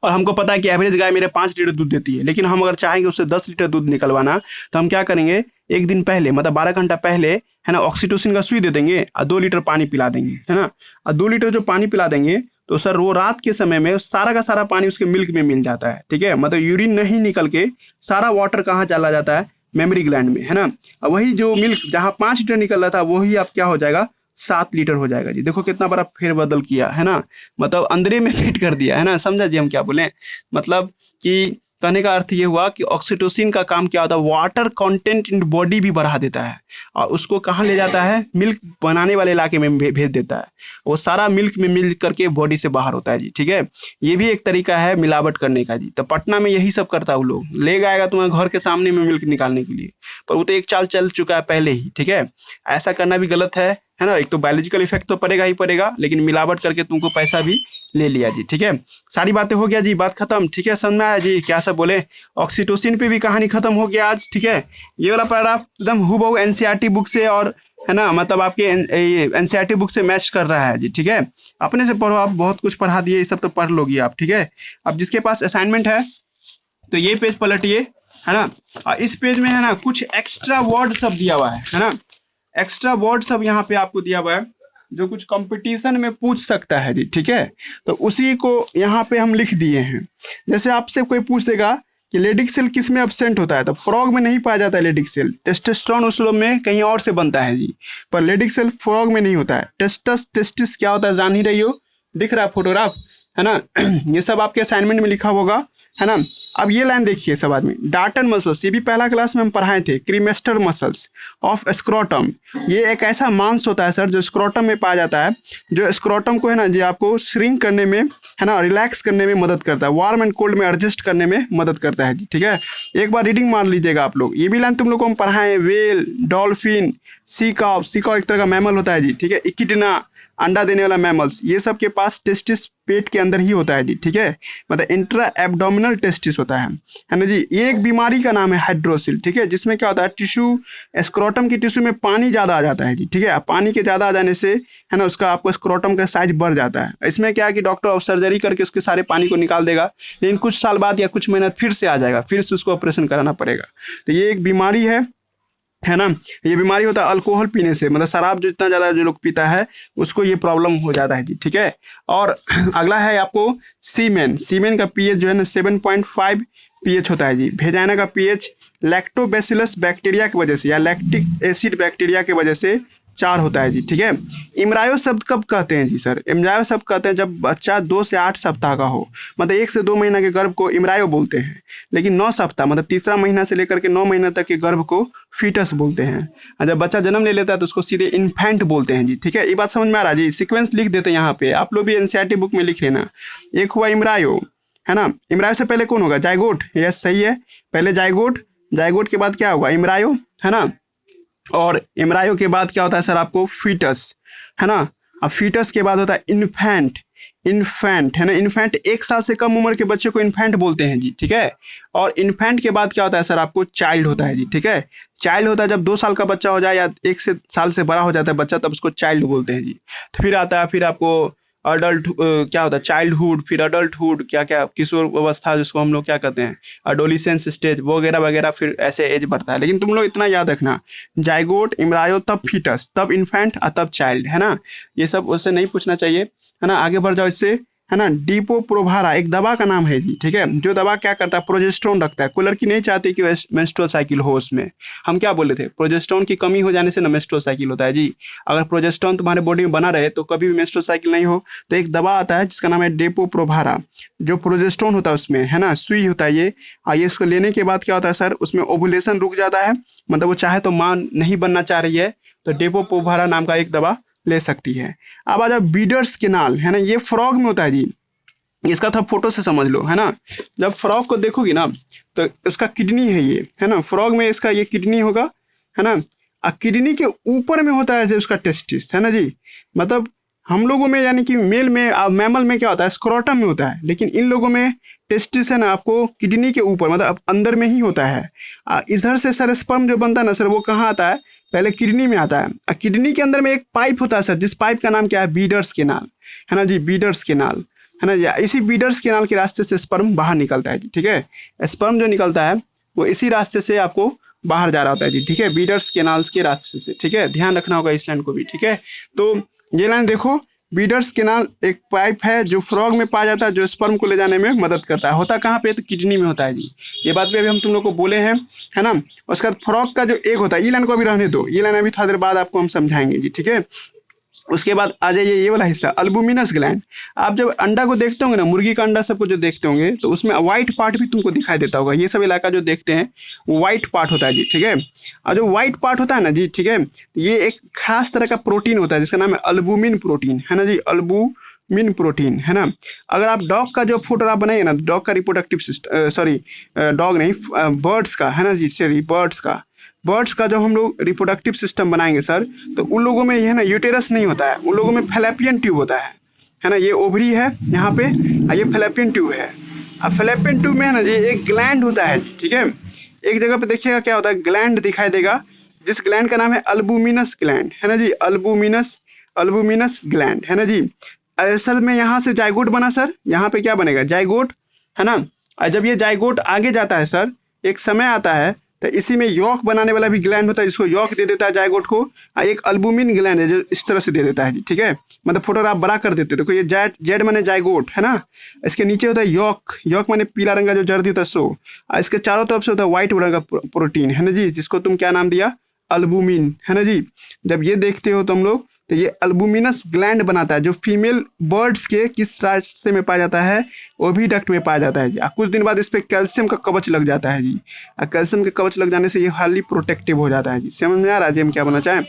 और हमको पता है कि एवरेज गाय मेरे 5 लीटर दूध देती है, लेकिन हम अगर चाहेंगे उससे 10 लीटर दूध निकलवाना, तो हम क्या करेंगे, एक दिन पहले मतलब 12 घंटा पहले, है ना, ऑक्सीटोसिन का सुई दे देंगे और 2 लीटर पानी पिला देंगे, है ना। और 2 लीटर जो पानी पिला देंगे तो सर वो रात के समय में सारा का सारा पानी उसके मिल्क में मिल जाता है, ठीक है। मतलब यूरिन नहीं निकल के सारा वाटर कहाँ चला जाता है, मेमोरी ग्लैंड में, है ना। अब वही जो मिल्क जहाँ 5 लीटर निकल रहा था वही अब क्या हो जाएगा, 7 लीटर हो जाएगा जी। देखो कितना बड़ा फेरबदल किया है ना, मतलब अंदरे में फिट कर दिया है ना। समझा जी हम क्या बोले, मतलब कि कहने का अर्थ ये हुआ कि ऑक्सीटोसिन का काम क्या होता है, वाटर कंटेंट इन बॉडी भी बढ़ा देता है और उसको कहाँ ले जाता है, मिल्क बनाने वाले इलाके में भेज देता है। वो सारा मिल्क में मिल करके बॉडी से बाहर होता है जी, ठीक है। ये भी एक तरीका है मिलावट करने का जी। तो पटना में यही सब करता है वो लोग, ले आएगा तुम्हारे घर के सामने में मिल्क निकालने के लिए, पर वो तो एक चाल चल चुका है पहले ही, ठीक है। ऐसा करना भी गलत है ना। एक तो बायोलॉजिकल इफेक्ट तो पड़ेगा ही पड़ेगा, लेकिन मिलावट करके तुमको पैसा भी ले लिया जी, ठीक है। सारी बातें हो गया जी, बात खत्म, ठीक है। समझ में आया जी क्या सब बोले। ऑक्सीटोसिन पे भी कहानी खत्म हो गया आज, ठीक है। ये वाला पैराग्राफ एकदम हूबहू एनसीईआरटी बुक से और है ना, मतलब आपके एनसीईआरटी बुक से मैच कर रहा है जी, ठीक है। अपने से पढ़ो, आप बहुत कुछ पढ़ा दिए, ये सब तो पढ़ लोगी आप, ठीक है। अब जिसके पास असाइनमेंट है तो ये पेज पलटिए, है ना। और इस पेज में है ना कुछ एक्स्ट्रा वर्ड सब दिया हुआ है ना, एक्स्ट्रा वर्ड सब यहाँ पे आपको दिया हुआ है जो कुछ कंपटीशन में पूछ सकता है जी, ठीक है। तो उसी को यहाँ पे हम लिख दिए हैं। जैसे आपसे कोई पूछ देगा कि लेडिक सेल किस में एब्सेंट होता है, तो फ्रॉग में नहीं पाया जाता है लेडिक सेल, टेस्टोस्टेरोन उस लोग में कहीं और से बनता है जी, पर लेडिक सेल फ्रॉग में नहीं होता है। टेस्टिस क्या होता है जान ही रही हो, दिख रहा है फोटोग्राफ, है ना। ये सब आपके असाइनमेंट में लिखा होगा, है ना। अब ये लाइन देखिए सब आदमी, डार्टन मसल्स, ये भी पहला क्लास में हम पढ़ाए थे, क्रीमेस्टर मसल्स ऑफ स्क्रोटम। ये एक ऐसा मांस होता है सर जो स्क्रोटम में पाया जाता है, जो स्क्रोटम को है ना जी आपको श्रिंक करने में, है ना, रिलैक्स करने में मदद करता है, वार्म एंड कोल्ड में एडजस्ट करने में मदद करता है जी, ठीक है। एक बार रीडिंग मार लीजिएगा आप लोग। ये भी लाइन तुम लोग को हम पढ़ाए, वेल, डॉल्फिन, सी काउ एक तरह का मैमल होता है जी, ठीक है। इकिडना, अंडा देने वाला मैमल्स, ये सब के पास टेस्टिस पेट के अंदर ही होता है जी, ठीक है। मतलब इंट्रा एब्डोमिनल टेस्टिस होता है ना जी। ये एक बीमारी का नाम है हाइड्रोसिल, ठीक है, जिसमें क्या होता है, टिश्यू, स्क्रोटम की टिश्यू में पानी ज़्यादा आ जाता है जी, ठीक है। पानी के ज़्यादा आ जाने से है ना उसका आपको स्क्रोटम का साइज बढ़ जाता है। इसमें क्या है कि डॉक्टर सर्जरी करके उसके सारे पानी को निकाल देगा, लेकिन कुछ साल बाद या कुछ महीना फिर से आ जाएगा, फिर से उसको ऑपरेशन कराना पड़ेगा। तो ये एक बीमारी है ना। ये बीमारी होता है अल्कोहल पीने से, मतलब शराब जो इतना ज़्यादा जो लोग पीता है उसको ये प्रॉब्लम हो जाता है जी, ठीक है। और अगला है आपको सीमेन का पीएच जो है ना 7.5 पीएच होता है जी। भेजाइना का पीएच लैक्टोबैसिलस बैक्टीरिया की वजह से या लैक्टिक एसिड बैक्टीरिया की वजह से 4 होता है जी, ठीक है। इम्ब्रायो शब्द कब कहते हैं जी सर, इम्ब्रायो शब्द कहते हैं जब बच्चा 2 से 8 सप्ताह का हो, मतलब 1 से 2 महीना के गर्भ को इम्ब्रायो बोलते हैं। लेकिन 9 सप्ताह मतलब तीसरा महीना से लेकर के 9 महीना तक के गर्भ को फीटस बोलते हैं। और जब बच्चा जन्म ले लेता है तो उसको सीधे इन्फेंट बोलते हैं जी, ठीक है। ये बात समझ में आ रहा है जी। सीक्वेंस लिख देते हैं यहाँ पे, आप लोग भी एनसीईआरटी बुक में लिख लेना। एक हुआ इम्ब्रायो, है ना। इम्ब्रायो से पहले कौन होगा, जाइगोट, यस सही है, पहले जाइगोट, जाइगोट के बाद क्या होगा, इम्ब्रायो, है ना। और एम्ब्रायो के बाद क्या होता है सर आपको फीटस, है ना। अब फीटस के बाद होता है इन्फेंट, है ना। इन्फेंट 1 साल से कम उम्र के बच्चे को इन्फेंट बोलते हैं जी, ठीक है। और इन्फेंट के बाद क्या होता है सर आपको चाइल्ड होता है जी, ठीक है। चाइल्ड होता है जब 2 साल का बच्चा हो जाए या 1 साल से बड़ा हो जाता है बच्चा, तब उसको चाइल्ड बोलते हैं जी। तो फिर आता है फिर आपको अडल्ट, क्या होता है चाइल्डहुड, फिर अडल्टहुड, क्या क्या किशोर अवस्था जिसको हम लोग क्या कहते हैं एडोलिसेंस स्टेज वगैरह वगैरह, फिर ऐसे एज बढ़ता है। लेकिन तुम लोग इतना याद रखना, जाइगोट, इम्ब्रायो, तब फीटस, तब इन्फेंट और तब चाइल्ड, है ना। ये सब उससे नहीं पूछना चाहिए, है ना। आगे बढ़ जाओ इससे, है ना। डीपो प्रोभारा एक दवा का नाम है जी, ठीक है। जो दवा क्या करता है, प्रोजेस्टेरोन रखता है। कोई लड़की नहीं चाहती कि मेंस्ट्रुअल साइकिल हो, उसमें हम क्या बोले थे, प्रोजेस्टेरोन की कमी हो जाने से ना मेंस्ट्रुअल साइकिल होता है जी। अगर प्रोजेस्टेरोन तुम्हारे बॉडी में बना रहे तो कभी भी मेंस्ट्रुअल साइकिल नहीं हो। तो एक दवा आता है जिसका नाम है डेपो प्रोभारा, जो प्रोजेस्टेरोन होता है उसमें, है ना, सुई होता है ये। आइए इसको लेने के बाद क्या होता है सर, उसमें ओवुलेशन रुक जाता है, मतलब वो चाहे तो मां नहीं बनना चाह रही है, तो डेपो प्रोभारा नाम का एक दवा ले सकती है। अब आ जाओ बीडर्स केनाल, है ना। ये फ्रॉग में होता है जी, इसका था फोटो से समझ लो, है ना। जब फ्रॉग को देखोगी ना तो उसका किडनी है ये, है ना। फ्रॉग में इसका ये किडनी होगा, है ना। किडनी के ऊपर में होता है जो उसका टेस्टिस, है ना जी। मतलब हम लोगों में यानी कि मेल में मैमल में क्या होता है, स्क्रोटम में होता है, लेकिन इन लोगों में टेस्टिस है ना आपको किडनी के ऊपर, मतलब अंदर में ही होता है। इधर से सर स्पर्म जो बनता है ना सर, वो कहाँ आता है, पहले किडनी में आता है। किडनी के अंदर में एक पाइप होता है सर, जिस पाइप का नाम क्या है, बीडर्स केनाल, है ना जी, बीडर्स केनाल, है ना। या इसी बीडर्स केनाल के रास्ते से स्पर्म बाहर निकलता है जी, ठीक है। स्पर्म जो निकलता है वो इसी रास्ते से आपको बाहर जा रहा होता है जी, ठीक है, बीडर्स केनाल के रास्ते से, ठीक है। ध्यान रखना होगा इस लाइन को भी, ठीक है। तो ये लाइन देखो, बीडर्स केनाल एक पाइप है जो फ्रॉग में पाया जाता है, जो स्पर्म को ले जाने में मदद करता है। होता कहाँ पे? तो किडनी में होता है जी। ये बात भी अभी हम तुम लोग को बोले हैं, है ना। उसके बाद फ्रॉग का जो एग होता है, ये लाइन को अभी रहने दो, ये लाइन अभी थोड़ी देर बाद आपको हम समझाएंगे जी, ठीक है। उसके बाद आ जाइए ये वाला हिस्सा, अल्बुमिनस ग्लैंड। आप जब अंडा को देखते होंगे ना, मुर्गी का अंडा सबको जो देखते होंगे, तो उसमें व्हाइट पार्ट भी तुमको दिखाई देता होगा। ये सब इलाका जो देखते हैं वो व्हाइट पार्ट होता है जी, ठीक है। और जो व्हाइट पार्ट होता है ना जी, ठीक है, ये एक खास तरह का प्रोटीन होता है जिसका नाम है अल्बुमिन प्रोटीन, है ना जी, अल्बुमिन प्रोटीन, है ना। अगर आप डॉग का जो फोटो आप बनाइए ना, डॉग का रिप्रोडक्टिव सिस्टम, सॉरी डॉग नहीं, बर्ड्स का, है ना जी, सॉरी बर्ड्स का जब हम लोग रिप्रोडक्टिव सिस्टम बनाएंगे सर, तो उन लोगों में ये है ना यूटेरस नहीं होता है, उन लोगों में फैलेपियन ट्यूब होता है ना। ये ओवरी है यहाँ पे, ये फैलेपियन ट्यूब है। अब फैलेपियन ट्यूब में है ना जी एक ग्लैंड होता है, ठीक है। एक जगह पे देखिएगा क्या होता है, ग्लैंड दिखाई देगा, जिस ग्लैंड का नाम है अल्बुमिनस ग्लैंड, है ना जी, अल्बुमिनस ग्लैंड, है ना जी। असल में यहाँ से जाइगोट बना सर, यहाँ पे क्या बनेगा, जाइगोट, है ना। और जब ये जाइगोट आगे जाता है सर, एक समय आता है तो इसी में यॉक बनाने वाला भी ग्लैंड होता है, जिसको यॉक दे देता है जाइगोट को। एक अल्बुमिन ग्लैंड है जो इस तरह से दे देता है जी, ठीक है। मतलब फोटो आप बड़ा कर देते, देखो ये जेड माने जाइगोट, है ना। इसके नीचे होता है यॉक माने पीला रंग का जो जर्दी होता है सो। इसके चारों तरफ से होता है व्हाइट रंग का प्रोटीन, है ना जी, जिसको तुम क्या नाम दिया, अल्बुमिन, है ना जी। जब ये देखते हो तुम लोग, तो ये अल्बुमिनस ग्लैंड बनाता है, जो फीमेल बर्ड्स के किस रास्ते में पाया जाता है, ओविडक्ट में पाया जाता है जी। कुछ दिन बाद इस पर कैल्शियम का कवच लग जाता है जी। कैल्शियम के कवच लग जाने से ये हाईली प्रोटेक्टिव हो जाता है जी। समझ में आ रहा है जी हम क्या बोलना चाहें,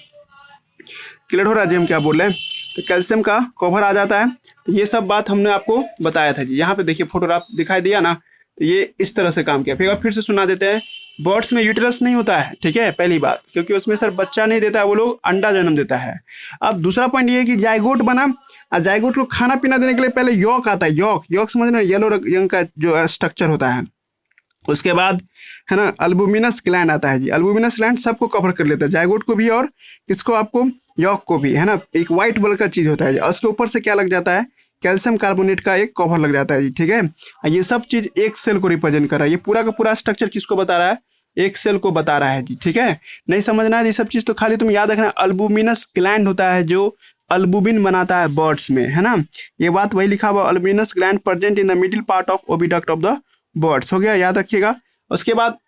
क्लियर हो रहा है जी हम क्या बोल रहे हैं। तो कैल्शियम का कवर आ जाता है। तो ये सब बात हमने आपको बताया था जी। यहाँ पे देखिए फोटोग्राफ दिखाई दिया ना, तो ये इस तरह से काम किया। फिर से सुना देते हैं। बर्ड्स में यूटेरस नहीं होता है, ठीक है, पहली बात, क्योंकि उसमें सर बच्चा नहीं देता है, वो लोग अंडा जन्म देता है। अब दूसरा पॉइंट ये है कि जाइगोट बना, और जाइगोट को खाना पीना देने के लिए पहले यॉक आता है, यॉक समझ रहे हैं, येलो रंग का जो स्ट्रक्चर होता है। उसके बाद है ना अल्बुमिनस ग्लैंड आता है जी। अल्बुमिनस ग्लैंड सबको कवर कर लेता है, जाइगोट को भी और किसको, आपको यॉक को भी, है ना। एक व्हाइट बल का चीज होता है, उसके ऊपर से क्या लग जाता है, कैल्शियम कार्बोनेट का एक कवर लग जाता है जी, ठीक है। ये सब चीज एक सेल को रिप्रेजेंट कर रहा है। ये पूरा का पूरा स्ट्रक्चर किसको बता रहा है, एक सेल को बता रहा है जी, ठीक है। नहीं समझना है ये सब चीज तो खाली तुम याद रखना, अल्बुमिनस ग्लैंड होता है जो अल्बुमिन बनाता है बर्ड्स में, है ना। ये बात वही लिखा हुआ, albuminous gland present in the middle part of oviduct of the birds, हो गया, याद रखिएगा। उसके बाद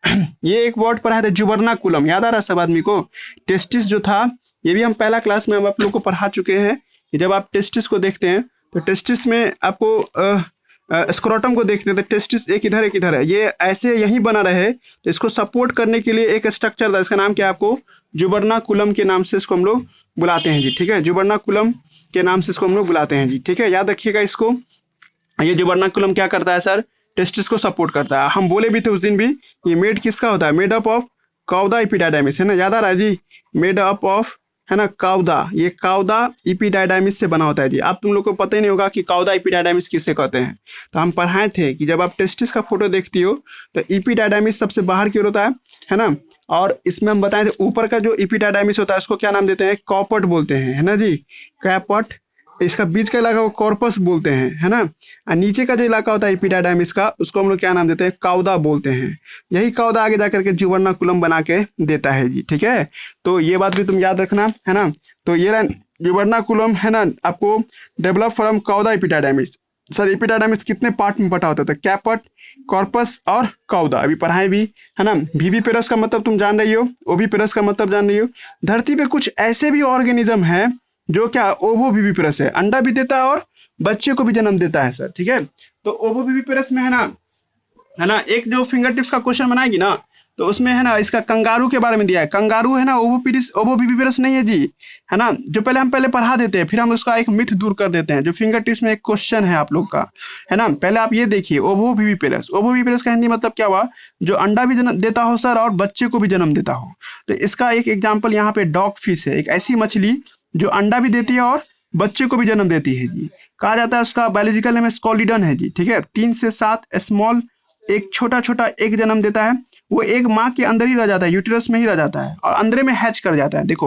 ये एक वर्ड पढ़ा था जुबर्नाकुलम, याद आ रहा है सब आदमी को। टेस्टिस जो था, ये भी हम पहला क्लास में हम आप लोग को पढ़ा चुके हैं। जब आप टेस्टिस को देखते हैं तो टेस्टिस में आपको स्क्रोटम को देखते हैं, तो टेस्टिस एक इधर है, ये ऐसे यहीं बना रहे, तो इसको सपोर्ट करने के लिए एक स्ट्रक्चर था, इसका नाम क्या है, आपको जुबर्नाकुलम के नाम से इसको हम लोग बुलाते हैं जी, ठीक है। जुबर्नाकुलम के नाम से इसको हम लोग बुलाते हैं जी, ठीक है, याद रखिएगा इसको। ये जुबर्नाकुलम क्या करता है सर, टेस्टिस को सपोर्ट करता है। हम बोले भी थे उस दिन भी, ये मेड किसका होता है, मेड अप ऑफ काउदा एपिडाइडाइमिस, है ना, याद आ रहा है जी, मेड अप ऑफ, है ना, काउदा, ये काउदा एपिडाइडाइमिस से बना होता है जी। आप तुम लोग को पता ही नहीं होगा कि काउदा एपिडाइडाइमिस किसे कहते हैं। तो हम पढ़ाए थे कि जब आप टेस्टिस का फोटो देखती हो तो एपिडाइडाइमिस सबसे बाहर की ओर होता है ना। और इसमें हम बताए थे ऊपर का जो एपिडाइडाइमिस होता है उसको क्या नाम देते हैं, कॉपट बोलते हैं, है ना जी, कैपट। इसका बीच का इलाका को कॉर्पस बोलते हैं, है ना। और नीचे का जो इलाका होता है एपिडाइडाइमिस का, उसको हम लोग क्या नाम देते हैं, काउदा बोलते हैं। यही काउदा आगे जाकर के जुबर्नाकुलम बना के देता है जी, ठीक है। तो ये बात भी तुम याद रखना, है ना। तो ये जुबर्नाकुलम, है ना, आपको डेवलप फ्रॉम काउदा एपिडाइडाइमिस। सर एपिडाइडाइमिस कितने पार्ट में बटा होता था, कैपट, कॉर्पस और काउदा, अभी पढ़ाए भी, है ना। विविपेरस का मतलब तुम जान रही हो, ओविपेरस का मतलब जान रही हो। धरती पे कुछ ऐसे भी ऑर्गेनिज्म है जो क्या ओवोविविपेरस है, अंडा भी देता है और बच्चे को भी जन्म देता है सर, ठीक है। तो ओवोविविपेरस में है ना, एक जो फिंगर टिप्स का क्वेश्चन बनाएगी ना, तो उसमें है ना इसका कंगारू के बारे में दिया है। कंगारू है ना ओवोविविपेरस नहीं है जी, है ना। जो हम पहले पढ़ा देते हैं, फिर हम उसका एक मिथ दूर कर देते हैं। जो फिंगर टिप्स में एक क्वेश्चन है आप लोग का, है ना, पहले आप ये देखिए, ओवोविविपेरस का हिंदी मतलब क्या हुआ, जो अंडा भी जन्म देता हो सर और बच्चे को भी जन्म देता हो। तो इसका एक एग्जाम्पल यहाँ पे डॉग फिश है, एक ऐसी मछली जो अंडा भी देती है और बच्चे को भी जन्म देती है जी। कहा जाता है उसका बायोलॉजिकल नेम स्कोलिडन है जी, ठीक है। 3 से 7 स्मॉल एक छोटा छोटा एग जन्म देता है, वो एग माँ के अंदर ही रह जाता है, यूटेरस में ही रह जाता है और अंदर में हैच कर जाता है। देखो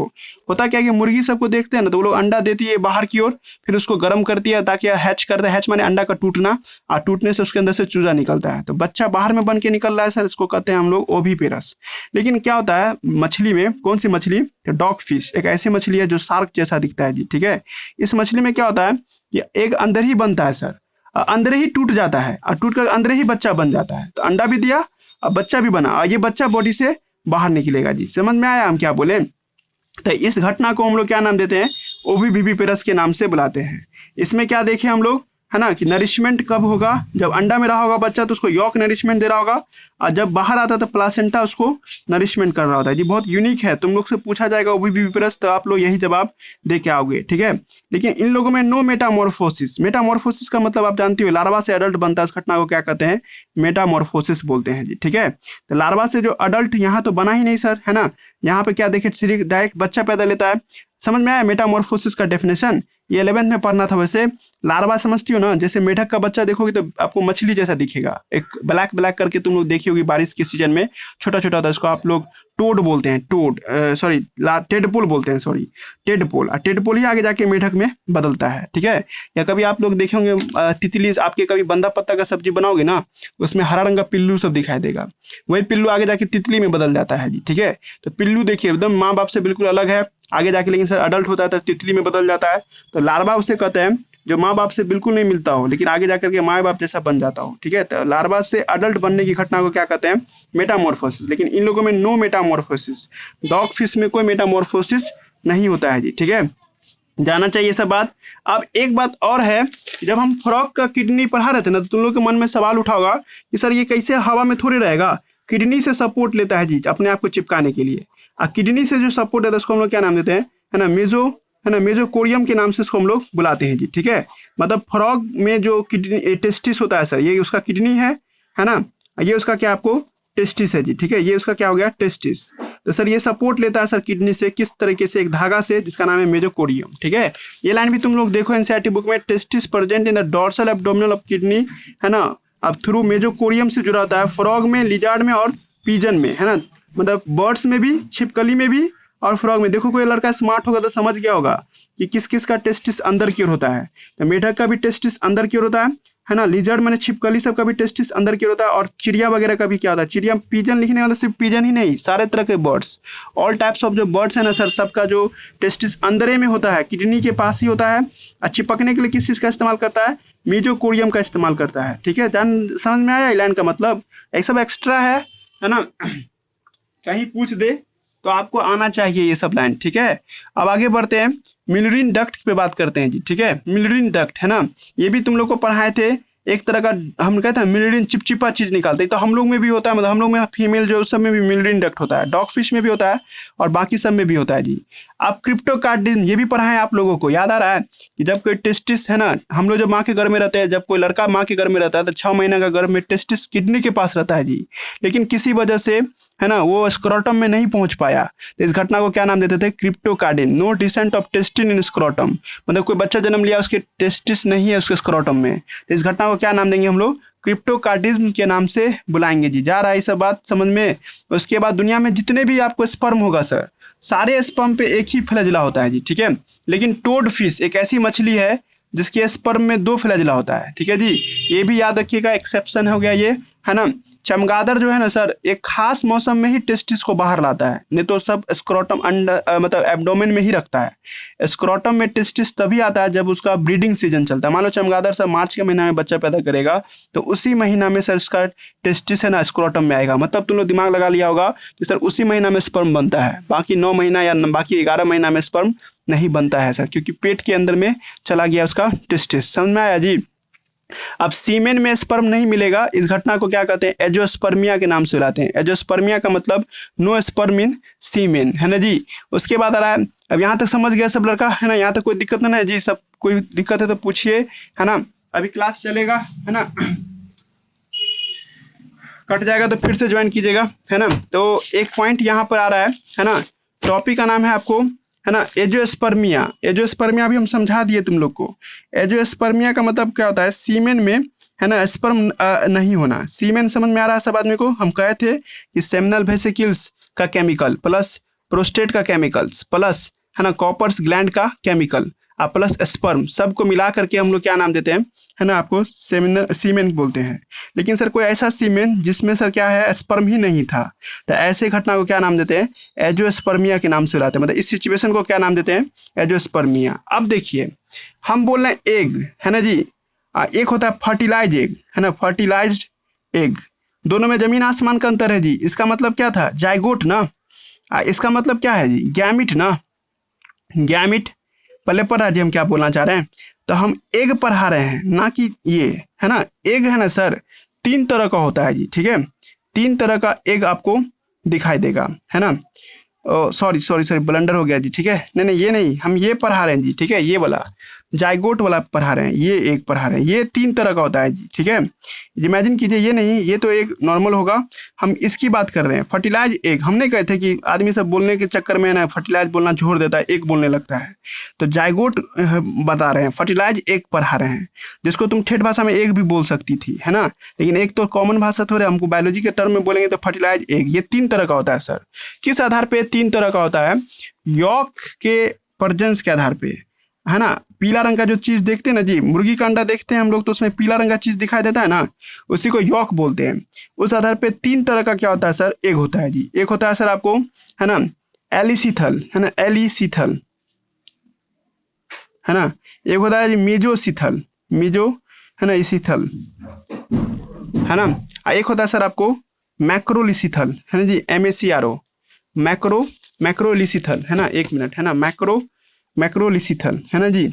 होता क्या है कि मुर्गी सबको देखते हैं ना, तो वो लोग अंडा देती है बाहर की ओर, फिर उसको गर्म करती है ताकि हैच करता है। हैच माने अंडा का टूटना, और टूटने से उसके अंदर से चूजा निकलता है, तो बच्चा बाहर में बन के निकल रहा है सर, इसको कहते हैं हम लोग ओविपेरस। लेकिन क्या होता है मछली में, कौन सी मछली, डॉग फिश एक ऐसी मछली है जो शार्क जैसा दिखता है जी, ठीक है। इस मछली में क्या होता है कि एग अंदर ही बनता है सर, अंदर ही टूट जाता है और टूट कर अंदर ही बच्चा बन जाता है। तो अंडा भी दिया और बच्चा भी बना, और ये बच्चा बॉडी से बाहर निकलेगा जी। समझ में आया हम क्या बोले? तो इस घटना को हम लोग क्या नाम देते हैं, ओविविविपेरस के नाम से बुलाते हैं। इसमें क्या देखें हम लोग, है ना, कि नरिशमेंट कब होगा, जब अंडा में रहा होगा बच्चा तो उसको यॉक नरिशमेंट दे रहा होगा, और जब बाहर आता तो प्लासेंटा उसको नरिशमेंट कर रहा होता है जी। बहुत यूनिक है, तुम लोग से पूछा जाएगा ओविविविपेरस तो आप लोग यही जवाब दे के आओगे, ठीक है। लेकिन इन लोगों में नो मेटामॉर्फोसिस। मेटामॉर्फोसिस का मतलब आप जानती हो, लार्वा से अडल्ट बनता है, इस घटना को क्या कहते हैं, मेटामॉर्फोसिस बोलते हैं जी, ठीक है। तो लार्वा से जो अडल्ट यहाँ तो बना ही नहीं सर, है ना, यहाँ पे क्या देखे डायरेक्ट बच्चा पैदा लेता है। समझ में आया मेटामॉर्फोसिस का डेफिनेशन? ये 11th में पढ़ना था। वैसे लार्वा समझती हो ना, जैसे मेढक का बच्चा देखोगे तो आपको मछली जैसा दिखेगा, एक ब्लैक ब्लैक करके तुम लोग देखी होगी बारिश के सीजन में, छोटा छोटा होता है, इसको आप लोग टोड बोलते हैं, टोड सॉरी टेडपोल बोलते हैं, सॉरी टेडपोल। टेडपोल ही आगे जाके मेढक में बदलता है, ठीक है। या कभी आप लोग देखे होंगे तितली, आपके कभी बंदा पत्ता का सब्जी बनाओगे ना, उसमें हरा रंग का पिल्लू सब दिखाई देगा, वही पिल्लू आगे जाके तितली में बदल जाता है जी, ठीक है। तो पिल्लू देखिए एकदम माँ बाप से बिल्कुल अलग है, आगे जाके लेकिन सर अडल्ट होता है तो तितली में बदल जाता है। तो लार्वा उसे कहते हैं जो माँ बाप से बिल्कुल नहीं मिलता हो लेकिन आगे जाकर के माँ बाप जैसा बन जाता हो, ठीक है। तो लार्वा से अडल्ट बनने की घटना को क्या कहते हैं, मेटामॉर्फोसिस। लेकिन इन लोगों में नो मेटामॉर्फोसिस, डॉग फिश में कोई मेटामॉर्फोसिस नहीं होता है जी, ठीक है। जाना चाहिए सब बात। अब एक बात और है, जब हम फ्रॉग का किडनी पढ़ा रहे थे ना, तो तुम लोग के मन में सवाल उठा होगा कि सर ये कैसे हवा में थोड़ी रहेगा, किडनी से सपोर्ट लेता है जी अपने आप को चिपकाने के लिए। और किडनी से जो सपोर्ट देता है उसको हम लोग क्या नाम देते हैं, है ना, मेजोकोरियम के नाम से इसको हम लोग बुलाते हैं जी, ठीक है। मतलब फ्रॉग में जो किडनी टेस्टिस होता है सर, ये उसका किडनी है ना, ये उसका क्या आपको टेस्टिस है जी, ठीक है। ये उसका क्या हो गया, टेस्टिस। तो सर ये सपोर्ट लेता है सर किडनी से, किस तरीके से, एक धागा से जिसका नाम है मेजोकोरियम, ठीक है। ये लाइन भी तुम लोग देखो एनसीईआरटी बुक में, testis present in the dorsal abdominal of kidney, है ना, अब थ्रू मेजोकोरियम से जुड़ा होता है। फ्रॉग में, लिजार्ड में और पीजन में, है ना, मतलब बर्ड्स में भी, छिपकली में भी और फ्रॉग में। देखो कोई लड़का स्मार्ट होगा तो समझ गया होगा कि किस किस का टेस्टिस अंदर की ओर होता है। तो मेढक का भी टेस्टिस अंदर की ओर होता है ना, लिजर्ड मैंने छिपकली सब का भी टेस्टिस अंदर की ओर होता है, और चिड़िया वगैरह का भी क्या होता है, चिड़िया, पीजन लिखने वाला सिर्फ पीजन ही नहीं, सारे तरह के बर्ड्स, ऑल टाइप्स ऑफ जो बर्ड्स है ना सर, सबका जो टेस्टिस अंदर में होता है, किडनी के पास ही होता है। और चिपकने के लिए किस चीज़ का इस्तेमाल करता है, मेजोकोरियम का इस्तेमाल करता है, ठीक है। जान समझ में आया लाइन का मतलब, एक सब एक्स्ट्रा है ना, कहीं पूछ दे तो आपको आना चाहिए ये सब लाइन, ठीक है। अब आगे बढ़ते हैं, मिलरिन डक्ट पे बात करते हैं जी, ठीक है। मिलरिन डक्ट, है ना, ये भी तुम लोग को पढ़ाए थे, एक तरह का हम कहते हैं मिलरिन चिपचिपा चीज निकालते हैं, तो हम लोग में भी होता है, मतलब हम लोग में फीमेल जो उस सब में भी मिलरिन डक्ट होता है, डॉग फिश में भी होता है और बाकी सब में भी होता है जी। आप क्रिप्टोकार्डिज्म ये भी पढ़ाए आप लोगों को, याद आ रहा है कि जब कोई टेस्टिस, है ना, हम लोग जब माँ के घर में रहते हैं, जब कोई लड़का माँ के घर में रहता है तो 6 महीने का गर्भ में टेस्टिस किडनी के पास रहता है जी, लेकिन किसी वजह से, है ना, वो स्क्रोटम में नहीं पहुंच पाया, तो इस घटना को क्या नाम देते थे, cryptorchidism, no descent of testes in scrotum, मतलब कोई बच्चा जन्म लिया उसके टेस्टिस नहीं है उसके स्क्रोटम में, तो इस घटना को क्या नाम देंगे हम लोग, क्रिप्टोकार्डिज्म के नाम से बुलाएंगे जी। जा रहा है ये सब बात समझ में? उसके बाद दुनिया में जितने भी आपको स्पर्म होगा सर, सारे स्पर्म पे एक ही फ्लैजिला होता है जी, ठीक है। लेकिन टोड फिश एक ऐसी मछली है जिसके स्पर्म में 2 फ्लैजिला होता है, ठीक है जी। ये भी याद रखिएगा, एक्सेप्शन हो गया ये, है ना। चमगादड़ जो है ना सर, एक खास मौसम में ही टेस्टिस को बाहर लाता है, नहीं तो सब स्क्रोटम अंडर मतलब एब्डोमेन में ही रखता है। स्क्रोटम में टेस्टिस तभी आता है जब उसका ब्रीडिंग सीजन चलता है। मान लो चमगादड़ सर मार्च के महीना में बच्चा पैदा करेगा, तो उसी महीना में सर इसका टेस्टिस है ना स्क्रोटम में आएगा। मतलब तुम लोग दिमाग लगा लिया होगा कि सर उसी महीना में स्पर्म बनता है, बाकी 9 महीना या बाकी 11 महीना में स्पर्म नहीं बनता है सर, क्योंकि पेट के अंदर में चला गया उसका टेस्टिस। समझ में आया जी? अब सीमेन में स्पर्म नहीं मिलेगा, इस घटना को क्या कहते हैं, एजोस्पर्मिया के नाम से बुलाते हैं। एजोस्पर्मिया का मतलब नो स्पर्म इन सीमेन, है ना जी। उसके बाद आ रहा है, अब यहाँ तक समझ गया सब लड़का, है ना, यहाँ तक कोई दिक्कत नहीं है जी, सब कोई दिक्कत है तो पूछिए, है ना, अभी क्लास चलेगा, है ना, कट जाएगा तो फिर से ज्वाइन कीजिएगा, है ना। तो एक पॉइंट यहाँ पर आ रहा है ना, टॉपिक का नाम है आपको, है ना, एजोस्पर्मिया। एजोस्पर्मिया भी हम समझा दिए तुम लोग को। एजोस्पर्मिया का मतलब क्या होता है, सीमेन में है ना, स्पर्म नहीं होना। सीमेन समझ में आ रहा है सब आदमी को? हम कहे थे कि सेमिनल वेसिकल्स का केमिकल प्लस प्रोस्टेट का केमिकल्स प्लस है ना कॉपर्स ग्लैंड का केमिकल प्लस स्पर्म सबको मिला करके हम लोग क्या नाम देते हैं, है ना, आपको सीमेन बोलते हैं। लेकिन सर कोई ऐसा सीमेन जिसमें सर क्या है, स्पर्म ही नहीं था, तो ऐसे घटना को क्या नाम देते हैं, एजोस्पर्मिया के नाम से बुलाते हैं। मतलब इस सिचुएशन को क्या नाम देते हैं, एजोस्पर्मिया। अब देखिए हम बोल रहे हैं एग, है ना जी, एक होता है फर्टिलाइज एग, है ना, फर्टिलाइज्ड एग, दोनों में जमीन आसमान का अंतर है जी। इसका मतलब क्या था, जाइगोट ना, इसका मतलब क्या है जी, गैमिट ना, गैमिट। पहले पढ़ा जी हम क्या बोलना चाह रहे हैं, तो हम एग पढ़ा रहे हैं ना कि ये, है ना, एग है ना सर, 3 तरह का होता है जी, ठीक है, 3 तरह का एग आपको दिखाई देगा, है ना। सॉरी सॉरी सॉरी ब्लंडर हो गया जी, ठीक है, नहीं नहीं ये नहीं, हम ये पढ़ा रहे हैं जी, ठीक है, ये वाला जाइगोट वाला पढ़ा रहे हैं, ये एक पढ़ा रहे हैं, ये 3 तरह का होता है जी, ठीक है। इमेजिन कीजिए, ये नहीं, ये तो एक नॉर्मल होगा, हम इसकी बात कर रहे हैं फर्टिलाइज एग। हमने कहे थे कि आदमी सब बोलने के चक्कर में ना फर्टिलाइज बोलना छोड़ देता है, एक बोलने लगता है, तो जाइगोट बता रहे हैं, फर्टिलाइज एग पढ़ा रहे हैं, जिसको तुम ठेठ भाषा में एग भी बोल सकती थी, है ना, लेकिन एक तो कॉमन भाषा थोड़े, हमको बायोलॉजी के टर्म में बोलेंगे तो फर्टिलाइज एग। ये 3 तरह का होता है सर। किस आधार पे 3 तरह का होता है, यॉक के प्रजेंस के आधार पे, है ना। पीला रंग का जो चीज देखते हैं ना जी, मुर्गी का अंडा देखते हैं हम लोग, तो उसमें पीला रंग का चीज दिखाई देता है ना, उसी को यॉक बोलते हैं। उस आधार पे 3 तरह का क्या होता है सर, एग होता है जी। एक होता है सर आपको, है ना, एलिसीथल, है ना, एलिसीथल, है ना। एक होता है जी मीजोसीथल, मीजो, है ना, इसीथल, है ना। एक होता है सर आपको मैक्रोलिसिथल, है ना जी, MACRO, मैक्रो, मैक्रोलिसिथल, है ना, 1 मिनट, है ना, मैक्रोलिसिथल, है ना जी।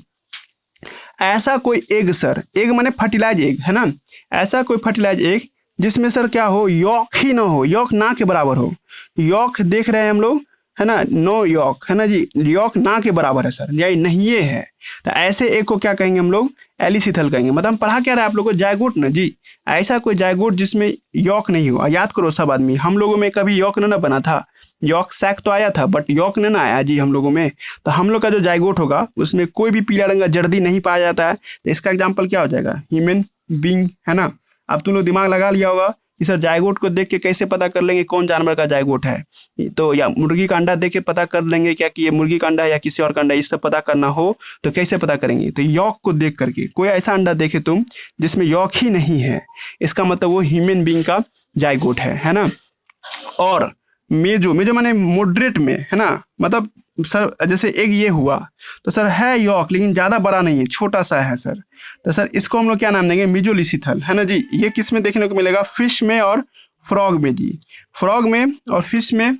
ऐसा कोई एग सर, एग माने फर्टिलाइज एग, है ना, ऐसा कोई फर्टिलाइज एग जिसमें सर क्या हो, यॉक ही ना हो, यॉक ना के बराबर हो। यॉक देख रहे हैं हम लोग, है ना, नो यॉक, है ना जी, यॉक ना के बराबर है सर, यही नहीं ये है, तो ऐसे एग को क्या कहेंगे हम लोग, एलिसिथल कहेंगे। मतलब हम पढ़ा क्या रहा है आप लोगों को, जायगोट ना जी, ऐसा कोई जायगोट जिसमें यॉक नहीं हो। याद करो सब आदमी, हम लोगों में कभी यॉक ना बना था, यॉक सैक तो आया था बट यॉक ने ना आया जी हम लोगों में। तो हम लोग का जो जाइगोट होगा उसमें कोई भी पीला रंग का जर्दी नहीं पाया जाता है, तो इसका एग्जाम्पल क्या हो जाएगा, ह्यूमन बींग, है ना। अब तुम लोग दिमाग लगा लिया होगा कि सर जाइगोट को देख के कैसे पता कर लेंगे कौन जानवर का जाइगोट है, तो या मुर्गी का अंडा देख के पता कर लेंगे क्या कि ये मुर्गी का अंडा है या किसी और का अंडा, इससे पता करना हो तो कैसे पता करेंगे, तो यॉक को देख करके। कोई ऐसा अंडा देखे तुम जिसमें यॉक ही नहीं है, इसका मतलब वो ह्यूमन बींग का जाइगोट है ना। और मेजो, मेजो माने मॉडरेट में, है ना, मतलब सर जैसे एक ये हुआ तो सर है यॉक लेकिन ज्यादा बड़ा नहीं है, छोटा सा है सर, तो सर इसको हम लोग क्या नाम देंगे, मिजोलिसिथल, है ना जी। ये किस में देखने को मिलेगा, फिश में और फ्रॉग में जी, फ्रॉग में और फिश में।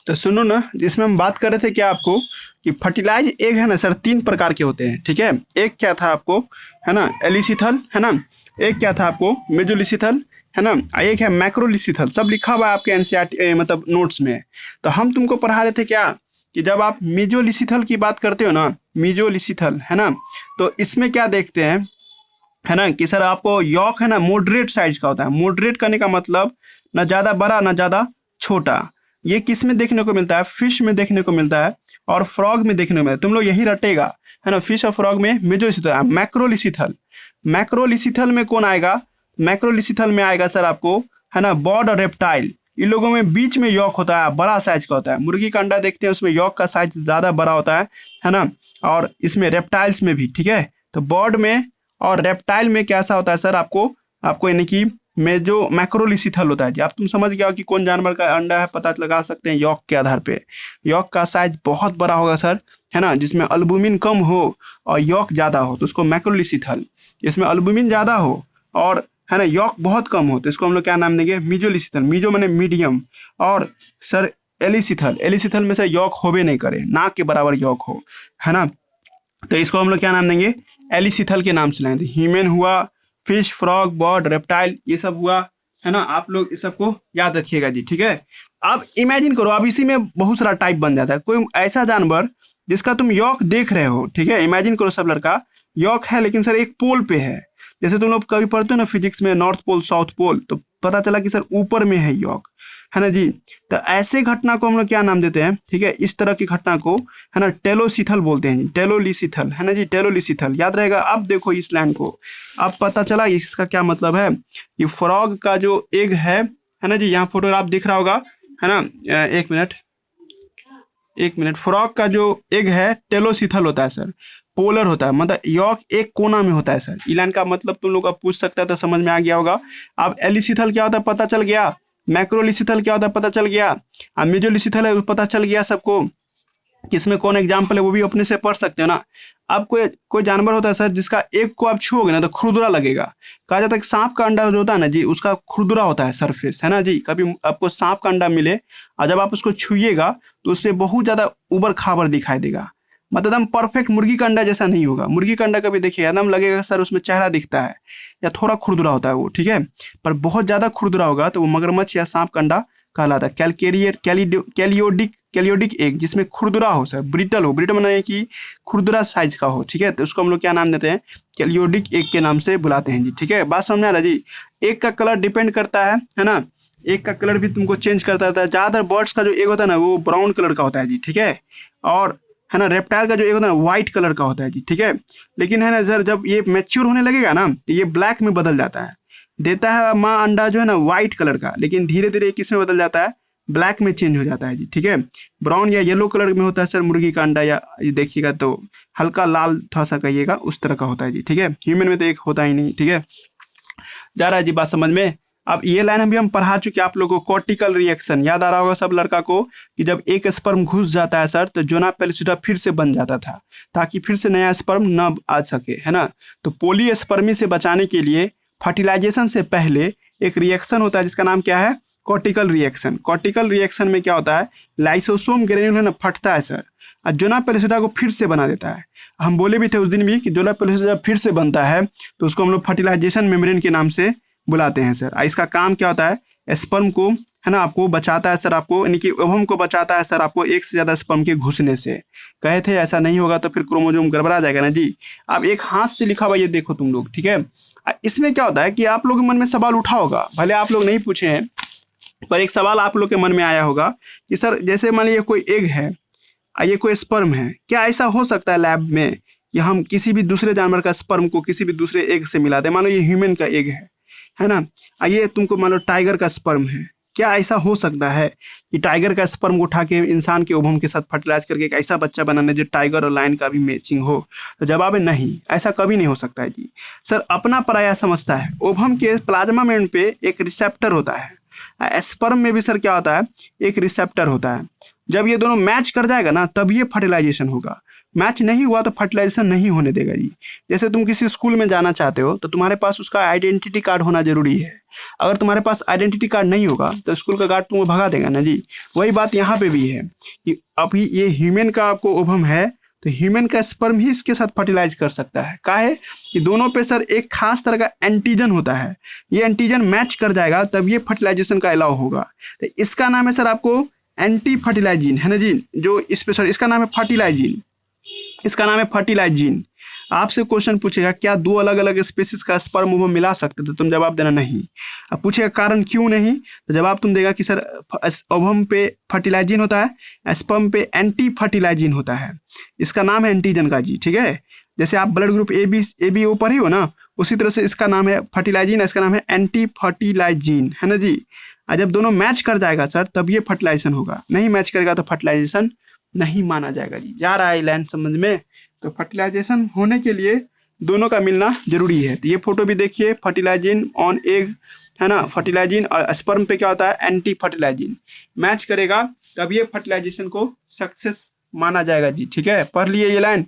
तो सुनो ना, जिसमें हम बात कर रहे थे क्या आपको कि फर्टिलाइज एग है ना सर, 3 प्रकार के होते हैं, ठीक है। एक क्या था आपको, है ना, एलिसिथल, है ना। एक क्या था आपको, मेजोलिसिथल, है ना। एक है मैक्रोलिसिथल। सब लिखा हुआ है आपके एनसीईआरटी मतलब नोट्स में। तो हम तुमको पढ़ा रहे थे क्या कि जब आप मेजोलिसिथल की बात करते हो ना, मेजोलिसिथल, है ना, तो इसमें क्या देखते हैं, है ना, कि सर आपको यॉक है ना मॉडरेट साइज का होता है। मॉडरेट करने का मतलब ना ज़्यादा बड़ा ना ज़्यादा छोटा। ये किस में देखने को मिलता है, फिश में देखने को मिलता है और फ्रॉग में देखने को मिलता है। तुम लोग यही रटेगा, है ना, फिश और फ्रॉग में मेजोलिसिथल। मैक्रोलिसिथल, मैक्रोलिसिथल में कौन आएगा, मैक्रोलिसिथल में आएगा सर आपको, है ना, बर्ड और रेप्टाइल। इन लोगों में बीच में यॉक होता है, बड़ा साइज का होता है। मुर्गी का अंडा देखते हैं उसमें यॉक का साइज ज़्यादा बड़ा होता है ना। और इसमें रेप्टाइल्स में भी, ठीक है। तो बर्ड में और रेप्टाइल में कैसा होता है सर आपको, आपको यानी कि में जो मैक्रोलिसिथल होता है जी। आप तुम समझ गया कि कौन जानवर का अंडा है, पता लगा सकते हैं यॉक के आधार पे। यॉक का साइज बहुत बड़ा होगा सर, है ना, जिसमें अल्बुमिन कम हो और यॉक ज़्यादा हो तो उसको मैक्रोलिसिथल। इसमें अल्बुमिन ज़्यादा हो और, है ना, यॉक बहुत कम हो तो इसको हम लोग क्या नाम देंगे, मीजोलिसिथल। मीजो मैंने मीडियम। और सर एलिसिथल, एलिसिथल में से यॉक होबे नहीं करे, नाक के बराबर यॉक हो, है ना, तो इसको हम लोग क्या नाम देंगे, एलिसिथल के नाम से लेंगे। ह्यूमन हुआ, फिश, फ्रॉग, बर्ड, रेप्टाइल, ये सब हुआ, है ना। आप लोग इस सबको याद रखिएगा जी, ठीक है। अब इमेजिन करो, अब इसी में बहुत सारा टाइप बन जाता है। कोई ऐसा जानवर जिसका तुम यॉक देख रहे हो, ठीक है। इमेजिन करो सब लड़का यॉक है लेकिन सर एक पोल पे है। जैसे तुम लोग कभी पढ़ते हो ना फिजिक्स में, नॉर्थ पोल साउथ पोल, तो पता चला कि सर ऊपर में है यॉक, है ना जी। तो ऐसे घटना को हम लोग क्या नाम देते हैं, ठीक है, इस तरह की घटना को, है ना, टेलोसिथल बोलते हैं जी। टेलोलिसिथल, है ना जी, टेलोलिसिथल याद रहेगा। अब देखो इस लाइन को, अब पता चला इसका क्या मतलब है। ये फ्रॉग का जो एग है ना जी, यहाँ फोटो आप दिख रहा होगा, है ना। एक मिनट, एक मिनट। फ्रॉग का जो एग है टेलोसिथल होता है सर, पोलर होता है, मतलब यॉक एक कोना में होता है सर। इलान का मतलब तुम लोग अब पूछ सकता है तो समझ में आ गया होगा। अब एलिसिथल क्या होता है पता चल गया, मैक्रोलिसिथल क्या होता है पता चल गया, अब मेजोलिसिथल है पता चल गया सबको। किसमें कौन एग्जाम्पल है वो भी अपने से पढ़ सकते हो ना। अब कोई कोई जानवर होता है सर जिसका एक को आप छुओगे ना तो खुरदुरा लगेगा। कहा जाता है कि सांप का अंडा जो होता है ना जी, उसका खुरदुरा होता है सरफेस, है ना जी। कभी आपको सांप का अंडा मिले और जब आप उसको छुइएगा तो उस पर बहुत ज्यादा उबड़ खाबड़ दिखाई देगा, मतलब एकदम परफेक्ट मुर्गी का अंडा जैसा नहीं होगा। मुर्गी का अंडा कभी देखिए एकदम लगेगा सर उसमें चेहरा दिखता है या थोड़ा खुरदुरा होता है वो, ठीक है। पर बहुत ज्यादा खुरदुरा होगा तो वो मगरमच्छ या सांप का अंडा कहलाता है। कैलकेरियर कैलियोडिक कैलियोडिक एग, जिसमें खुरदुरा हो सर, ब्रिटल हो, ब्रिटल माने कि खुरदुरा साइज का हो, ठीक है, तो उसको हम लोग क्या नाम देते हैं, कैलियोडिक एग के नाम से बुलाते हैं जी, ठीक है। बात समझ आ रहा जी। एग का कलर डिपेंड करता है ना, एग का कलर भी तुमको चेंज करता रहता है। ज्यादातर बर्ड्स का जो एग होता है ना वो ब्राउन कलर का होता है जी, ठीक है। और, है ना, रेप्टाइल का जो एग होता है ना व्हाइट कलर का होता है जी, ठीक है। लेकिन है ना सर जब ये मैच्योर होने लगेगा ना तो ये ब्लैक में बदल जाता है। देता है माँ अंडा जो है ना व्हाइट कलर का, लेकिन धीरे धीरे किस में बदल जाता है, ब्लैक में चेंज हो जाता है जी, ठीक है। ब्राउन या येलो कलर में होता है सर मुर्गी का अंडा, या ये देखिएगा तो हल्का लाल थोड़ा सा कहिएगा उस तरह का होता है जी, ठीक है। ह्यूमन में तो एक होता ही नहीं, ठीक है। जा रहा है जी बात समझ में। अब ये लाइन अभी हम पढ़ा चुके आप लोगों को, कॉर्टिकल रिएक्शन याद आ रहा होगा सब लड़का को, कि जब एक स्पर्म घुस जाता है सर तो जोना पेलिसिटा फिर से बन जाता था ताकि फिर से नया स्पर्म न आ सके, है ना। तो पोलीस्पर्मी से बचाने के लिए फर्टिलाइजेशन से पहले एक रिएक्शन होता है जिसका नाम क्या है, कॉर्टिकल रिएक्शन। कॉर्टिकल रिएक्शन में क्या होता है, लाइसोसोम ग्रेन्यूल है ना फटता है सर, और जोना पेलिसिटा को फिर से बना देता है। हम बोले भी थे उस दिन भी कि जोना पेलिसिटा जब फिर से बनता है तो उसको हम लोग फर्टिलाइजेशन मेम्ब्रेन के नाम से बुलाते हैं सर। इसका काम क्या होता है, स्पर्म को, है ना, आपको बचाता है सर, आपको यानी कि ओवम को बचाता है सर, आपको एक से ज्यादा स्पर्म के घुसने से। कहे थे ऐसा नहीं होगा तो फिर क्रोमोसोम गड़बड़ा जाएगा ना जी। अब एक हाथ से लिखा हुआ ये देखो तुम लोग, ठीक है। इसमें क्या होता है कि आप लोग के मन में सवाल उठा होगा, भले आप लोग नहीं पूछे हैं पर एक सवाल आप लोग के मन में आया होगा कि सर जैसे मान लीजिए कोई एग है, ये कोई स्पर्म है, क्या ऐसा हो सकता है लैब में कि हम किसी भी दूसरे जानवर का स्पर्म को किसी भी दूसरे एग से मिला दें। मान लो ये ह्यूमन का एग है ना, ये तुमको मान लो टाइगर का स्पर्म है, क्या ऐसा हो सकता है कि टाइगर का स्पर्म उठा के इंसान के ओवम के साथ फर्टिलाइज करके एक ऐसा बच्चा बनाने जो टाइगर और लायन का भी मैचिंग हो? तो जवाब है नहीं, ऐसा कभी नहीं हो सकता है जी। सर अपना पराया समझता है। ओवम के प्लाज्मा मेम्ब्रेन पे एक रिसेप्टर होता है, स्पर्म में भी सर क्या होता है, एक रिसेप्टर होता है। जब ये दोनों मैच कर जाएगा ना तब ये फर्टिलाइजेशन होगा, मैच नहीं हुआ तो फर्टिलाइजेशन नहीं होने देगा जी। जैसे तुम किसी स्कूल में जाना चाहते हो तो तुम्हारे पास उसका आइडेंटिटी कार्ड होना जरूरी है। अगर तुम्हारे पास आइडेंटिटी कार्ड नहीं होगा तो स्कूल का गार्ड तुम्हें भगा देगा ना जी। वही बात यहाँ पे भी है कि अभी ये ह्यूमन का आपको ओवम है तो ह्यूमन का स्पर्म ही इसके साथ फर्टिलाइज कर सकता है। काहे कि दोनों पे सर एक खास तरह का एंटीजन होता है, ये एंटीजन मैच कर जाएगा तब ये फर्टिलाइजेशन का अलाउ होगा। तो इसका नाम है सर आपको एंटी फर्टिलाइजिन, है ना जी। जो इस पे सर इसका नाम है फर्टिलाइजिन, इसका नाम है फर्टिलाइजिन। आपसे क्वेश्चन पूछेगा क्या दो अलग अलग स्पीसीज का स्पर्म ओवम मिला सकते, तो तुम जवाब देना नहीं। अब पूछेगा कारण क्यों नहीं, तो जवाब तुम देगा कि सर ओवम पे फर्टिलाइजिन होता है, स्पर्म पे एंटी फर्टिलाइजिन होता है। इसका नाम है एंटीजन का जी, ठीक है। जैसे आप blood group A B O पढ़ी हो ना, उसी तरह से इसका नाम है फर्टिलाइजिन, इसका नाम है एंटी फर्टिलाइजिन, है ना जी। और जब दोनों मैच कर जाएगा सर तब ये फर्टिलाइजेशन होगा, नहीं मैच करेगा तो फर्टिलाइजेशन नहीं माना जाएगा जी। जा रहा है लाइन समझ में? तो फर्टिलाइजेशन होने के लिए दोनों का मिलना जरूरी है। तो ये फोटो भी देखिए, फर्टिलाइजिन ऑन एग, है ना। फर्टिलाइजिन और स्पर्म पे क्या होता है, एंटी फर्टिलाइजिन। मैच करेगा तब ये फर्टिलाइजेशन को सक्सेस माना जाएगा जी, ठीक है। पढ़ लिए ये लाइन,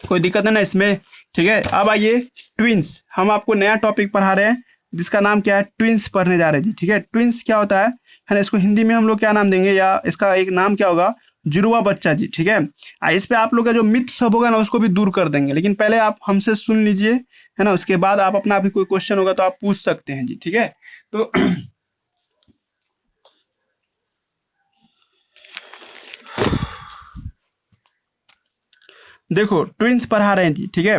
कोई दिक्कत है ना इसमें, ठीक है। अब आइए ट्विंस, हम आपको नया टॉपिक पढ़ा रहे हैं जिसका नाम क्या है, ट्विंस पढ़ने जा रहे हैं जी, ठीक है। ट्विंस क्या होता है ना। इसको हिंदी में हम लोग क्या नाम देंगे, या इसका एक नाम क्या होगा, जुड़वा बच्चा जी, ठीक है। इस पे आप लोग का जो मिथ सब होगा ना उसको भी दूर कर देंगे, लेकिन पहले आप हमसे सुन लीजिए, है ना। उसके बाद आप अपना भी कोई क्वेश्चन होगा तो आप पूछ सकते हैं जी, ठीक है। तो देखो ट्विंस पढ़ा रहे हैं जी, ठीक है।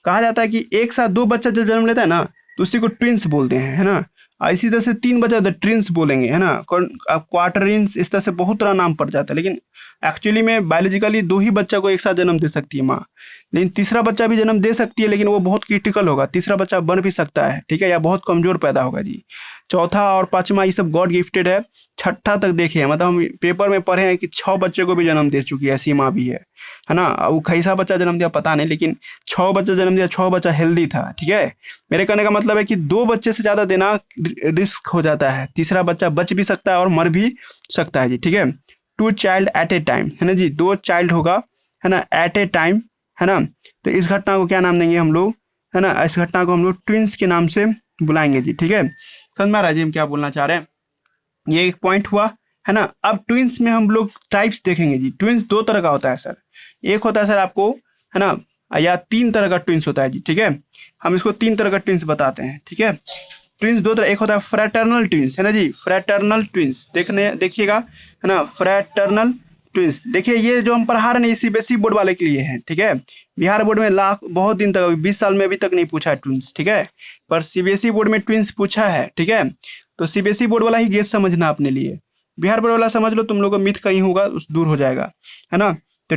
कहा जाता है कि एक साथ दो बच्चा जब जन्म लेता है ना तो उसी को ट्विंस बोलते हैं, है ना। इसी तरह से तीन बच्चा तो ट्विंस बोलेंगे, है ना। क्वार्टरिंस, इस तरह से बहुत तरह नाम पड़ जाता है। लेकिन एक्चुअली में बायोलॉजिकली दो ही बच्चा को एक साथ जन्म दे सकती है माँ, लेकिन तीसरा बच्चा भी जन्म दे सकती है, लेकिन वो बहुत क्रिटिकल होगा। तीसरा बच्चा बन भी सकता है, ठीक है, या बहुत कमजोर पैदा होगा जी। चौथा और पांचवा ये सब गॉड गिफ्टेड है। छठा तक देखे, मतलब हम पेपर में पढ़े हैं कि 6 बच्चे को भी जन्म दे चुकी है, ऐसी माँ भी है ना। वो कैसा बच्चा जन्म दिया पता नहीं, लेकिन 6 बच्चा जन्म दिया, 6 बच्चा हेल्दी था, ठीक है। मेरे कहने का मतलब है कि 2 बच्चे से ज्यादा देना रिस्क हो जाता है। तीसरा बच्चा बच भी सकता है और मर भी सकता है जी, ठीक है। 2 चाइल्ड एट ए टाइम, है ना जी, 2 चाइल्ड होगा, है ना, एट ए टाइम, है ना। तो इस घटना को क्या नाम देंगे हम लोग, है ना, इस घटना को हम लोग ट्विंस के नाम से बुलाएंगे जी, ठीक है। समझ में आ रहा है जी हम क्या बोलना चाह रहे हैं। ये एक पॉइंट हुआ, है ना। अब ट्विंस में हम लोग टाइप्स देखेंगे जी। ट्विंस 2 तरह का होता है सर। एक होता है सर आपको, है ना, या 3 तरह का ट्विंस होता है जी, ठीक है। हम इसको 3 तरह का ट्विंस बताते हैं, ठीक है। ट्विंस 2 तरह, एक होता है फ्रैटर्नल ट्विंस, है ना जी, फ्रैटर्नल ट्विंस। देखिएगा, है ना, फ्रैटर्नल ट्विंस। देखिए ये जो हम पढ़ा रहे हैं सीबीएसई बोर्ड वाले के लिए है, ठीक है। बिहार बोर्ड में बहुत दिन तक, 20 साल में अभी तक नहीं पूछा है ट्विंस, ठीक है। पर सीबीएसई बोर्ड में ट्विंस पूछा है, ठीक है। तो सीबीएसई बोर्ड वाला ही गेस समझना अपने लिए, बिहार बोर्ड वाला समझ लो, तुम लोग का मिथ कहीं होगा उस दूर हो जाएगा, है ना। तो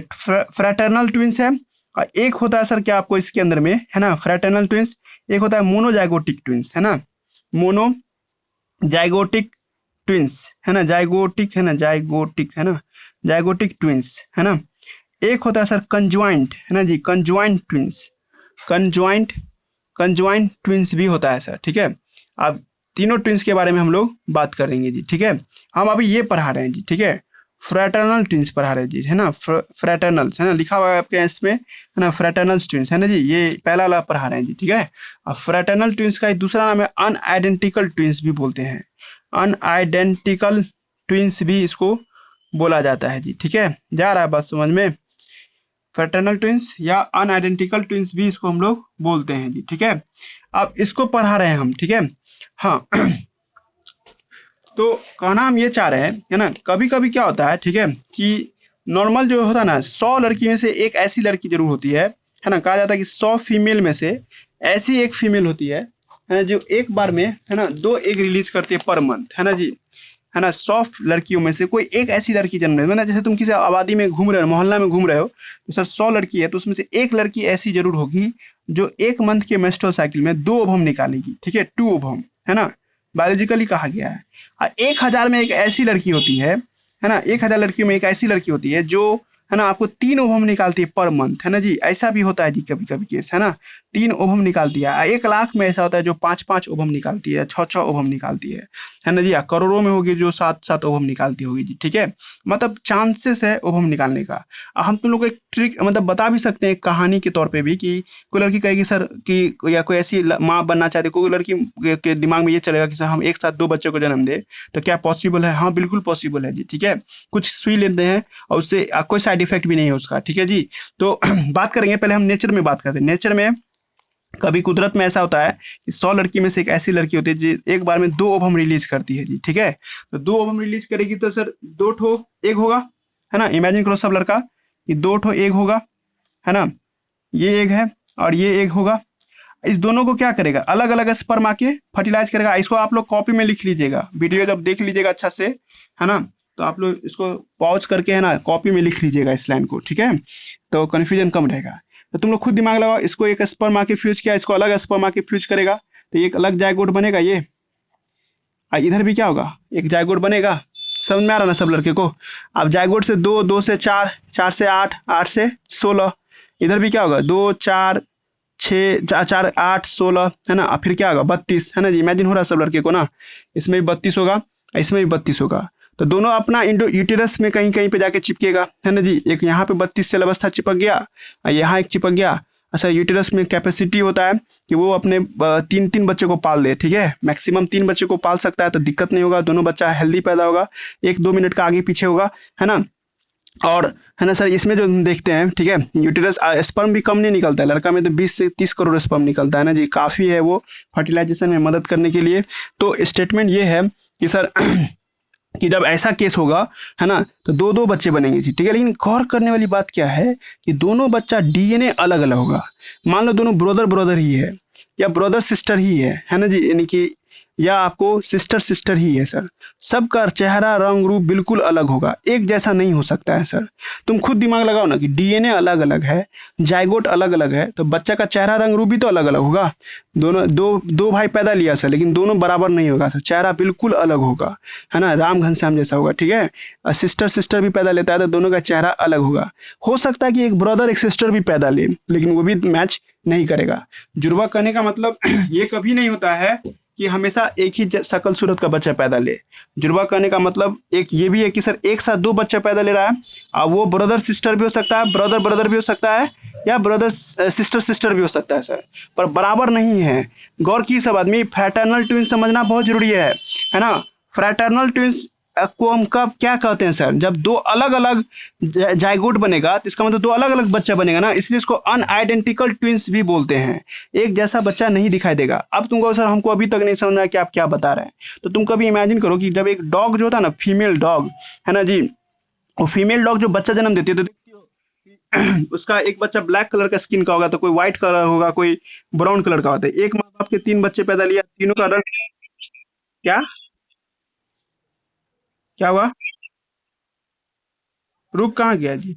फ्रैटर्नल ट्विंस है। और एक होता है सर क्या आपको इसके अंदर में, है ना, फ्रैटर्नल ट्विंस। एक होता है मोनोजाइगोटिक ट्विंस, है ना, मोनोजाइगोटिक ट्विंस, है ना, जाइगोटिक, है ना, जाइगोटिक, है ना, जाइगोटिक ट्विंस, है ना। एक होता है सर कंज्वाइंट, है ना जी, कंज्वाइंट ट्विंस, कंज्वाइंट ट्विंस भी होता है सर, ठीक है। अब तीनों ट्विंस के बारे में हम लोग बात करेंगे जी, ठीक है। हम अभी ये पढ़ा रहे हैं जी, ठीक है, फ्रैटर्नल ट्विंस पढ़ा रहे हैं जी, है ना। फ्रैटर्नल्स, है ना, लिखा हुआ है आपके इसमें, है ना, फ्रैटर्नल्स ट्विंस, है ना जी, ये पहला वाला पढ़ा रहे हैं जी, ठीक है। अब फ्रैटर्नल ट्विंस का दूसरा नाम है अनआइडेंटिकल ट्विंस भी बोलते हैं, अनआइडेंटिकल ट्विंस भी इसको बोला जाता है जी, ठीक है। जा रहा है बात समझ में। फ्रैटर्नल ट्विंस या अनआइडेंटिकल ट्विंस भी इसको हम लोग बोलते हैं जी, ठीक है। अब इसको पढ़ा रहे हैं हम, ठीक है। हाँ तो कहना हम ये चाह रहे हैं, है ना, कभी कभी क्या होता है, ठीक है, कि नॉर्मल जो होता है ना, 100 लड़की में से एक ऐसी लड़की जरूर होती है ना। कहा जाता है कि 100 फीमेल में से ऐसी एक फीमेल होती है ना, जो एक बार में, है ना, 2 एग रिलीज करती है पर मंथ, है ना जी, है ना। 100 लड़कियों में से कोई एक ऐसी लड़की जन्म है ना, जैसे तुम किसी आबादी में घूम रहे हो, मोहल्ला में घूम रहे हो, तो सर 100 लड़की है तो उसमें से एक लड़की ऐसी जरूर होगी जो 1 मंथ के मेंस्ट्रुअल साइकिल में 2 ओवम निकालेगी, ठीक है, 2 ओवम, है ना, बायोलॉजिकली कहा गया है। 1000 में एक ऐसी लड़की होती है ना, 1000 लड़कियों में एक ऐसी लड़की होती है जो है ना आपको 3 ओहम निकालती है पर मंथ, है ना जी। ऐसा भी होता है जी कभी कभी केस, है ना, 3 ओहम निकालती है। 1 लाख में ऐसा होता है जो 5-5 ओहम निकालती है, 6-6 ओहम निकालती है ना जी। करोड़ों में होगी जो 7-7 ओहम निकालती होगी जी, ठीक है। मतलब चांसेस है ओहम निकालने का। हम तुम लोग को एक ट्रिक मतलब बता भी सकते हैं कहानी के तौर पे भी, कि कोई लड़की कहेगी सर कि, या कोई ऐसी माँ बनना चाहती है, कोई लड़की के दिमाग में ये चलेगा कि सर हम एक साथ 2 बच्चों को जन्म दे तो क्या पॉसिबल है? हाँ बिल्कुल पॉसिबल है जी, ठीक है। कुछ सुई लेते हैं और उससे कोई साइड इफेक्ट भी नहीं है उसका, ठीक है जी। तो बात करेंगे, पहले हम नेचर में बात करते हैं। नेचर में कभी कुदरत में ऐसा होता है कि 100 लड़की में से एक ऐसी लड़की होती है जो एक बार में 2 ओवम रिलीज करती है जी, ठीक है। तो 2 ओवम रिलीज करेगी तो सर 2 ठो एग होगा, है ना। इमेजिन करो सब लड़का कि 2 ठो एग होगा, है ना, ये एग है और ये एग होगा। इस दोनों को क्या करेगा, अलग अलग स्पर्म आके फर्टिलाइज करेगा। इसको आप लोग कॉपी में लिख लीजिएगा, वीडियो जब देख लीजिएगा अच्छा से, है ना, तो आप लोग इसको पॉज करके, है ना, कॉपी में लिख लीजिएगा इस लाइन को, ठीक है, तो कन्फ्यूजन कम रहेगा। तो तुम लोग खुद दिमाग लगाओ, इसको एक स्पर्म आके फ्यूज किया, इसको अलग स्पर्म आके फ्यूज करेगा तो एक अलग जायगोट बनेगा ये। इधर भी क्या होगा, एक जायगोट बनेगा। समझ में आ रहा ना सब लड़के को? अब जायगोट से 2, 2 से 4, 4 से 8, 8 से 16। इधर भी क्या होगा, 2, 4, 6, 4, 8, 16, है ना। फिर क्या होगा, 32, है ना जी। इमेजिन हो रहा है सब लड़के को ना, इसमें भी 32 होगा, इसमें भी 32 होगा। तो दोनों अपना इंडो यूटेरस में कहीं कहीं पे जाके चिपकेगा, है ना जी। एक यहाँ पे 32 सेल अवस्था चिपक गया और यहाँ एक चिपक गया। अच्छा, यूटेरस में कैपेसिटी होता है कि वो अपने 3-3 बच्चे को पाल दे, ठीक है। मैक्सिमम 3 बच्चे को पाल सकता है, तो दिक्कत नहीं होगा, दोनों बच्चा हेल्दी पैदा होगा, 1-2 मिनट का आगे पीछे होगा, है ना। और है ना सर, इसमें जो हम देखते हैं, ठीक है, यूटेरस स्पर्म भी कम नहीं निकलता है। लड़का में तो 20 से 30 करोड़ स्पर्म निकलता है ना जी, काफ़ी है वो फर्टिलाइजेशन में मदद करने के लिए। तो स्टेटमेंट ये है कि सर कि जब ऐसा केस होगा, है ना, तो 2-2 बच्चे बनेंगे जी, ठीक है। लेकिन गौर करने वाली बात क्या है कि दोनों बच्चा डीएनए अलग अलग होगा। मान लो दोनों ब्रदर ब्रदर ही है या ब्रदर सिस्टर ही है ना जी, यानी कि या आपको सिस्टर सिस्टर ही है सर, सबका चेहरा रंग रूप बिल्कुल अलग होगा, एक जैसा नहीं हो सकता है सर। तुम खुद दिमाग लगाओ ना कि डीएनए अलग अलग है, जाइगोट अलग अलग है, तो बच्चा का चेहरा रंग रूप भी तो अलग अलग होगा। दोनों दो भाई पैदा लिया सर, लेकिन दोनों बराबर नहीं होगा सर, चेहरा बिल्कुल अलग होगा, है ना, राम घनश्याम जैसा होगा, ठीक है। और सिस्टर सिस्टर भी पैदा लेता है तो दोनों का चेहरा अलग होगा। हो सकता है कि एक ब्रदर एक सिस्टर भी पैदा ले, लेकिन वो भी मैच नहीं करेगा। जुड़वा कहने का मतलब ये कभी नहीं होता है कि हमेशा एक ही शकल सूरत का बच्चा पैदा ले। जुड़वा कहने का मतलब एक ये भी है कि सर एक साथ 2 बच्चे पैदा ले रहा है, और वो ब्रदर सिस्टर भी हो सकता है, ब्रदर ब्रदर भी हो सकता है, या ब्रदर सिस्टर सिस्टर भी हो सकता है सर, पर बराबर नहीं है। गौर की सब आदमी, फ्रैटर्नल ट्विंस समझना बहुत जरूरी है ना। फ्रैटर्नल ट्विंस को हम कब क्या कहते हैं सर, जब 2 अलग अलग जाइगोट बनेगा तो इसका मतलब 2 अलग अलग बच्चा बनेगा ना, इसलिए इसको अनआइडेंटिकल ट्विंस भी बोलते हैं। एक जैसा बच्चा नहीं दिखाई देगा। अब तुमको सर हमको अभी तक नहीं समझ में आया कि आप क्या बता रहे हैं, तो तुम कभी इमेजिन करो कि जब एक डॉग जो होता है ना, फीमेल डॉग, है ना जी, वो फीमेल डॉग जो बच्चा जन्म देती है तो देखती हो उसका एक बच्चा ब्लैक कलर का स्किन का होगा, तो कोई व्हाइट कलर होगा, कोई ब्राउन कलर का होता है। एक माँ बाप के 3 बच्चे पैदा लिया, तीनों का रंग क्या क्या हुआ, रुक कहाँ गया जी?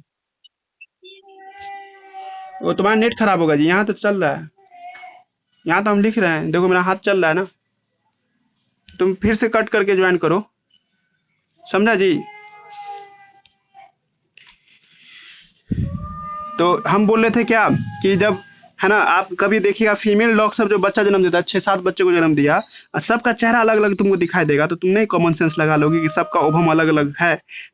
वो तुम्हारा नेट खराब होगा जी, यहाँ तो चल रहा है, यहाँ तो हम लिख रहे हैं, देखो मेरा हाथ चल रहा है ना। तुम फिर से कट करके ज्वाइन करो, समझा जी। तो हम बोल रहे थे क्या कि जब, है ना, आप कभी देखिएगा फीमेल डॉग सब जो बच्चा जन्म देता है, 6-7 बच्चे को जन्म दिया, और सबका चेहरा अलग अलग तुमको दिखाई देगा, तो तुम नहीं कॉमन सेंस लगा लोगे कि सबका ओवम अलग अलग है।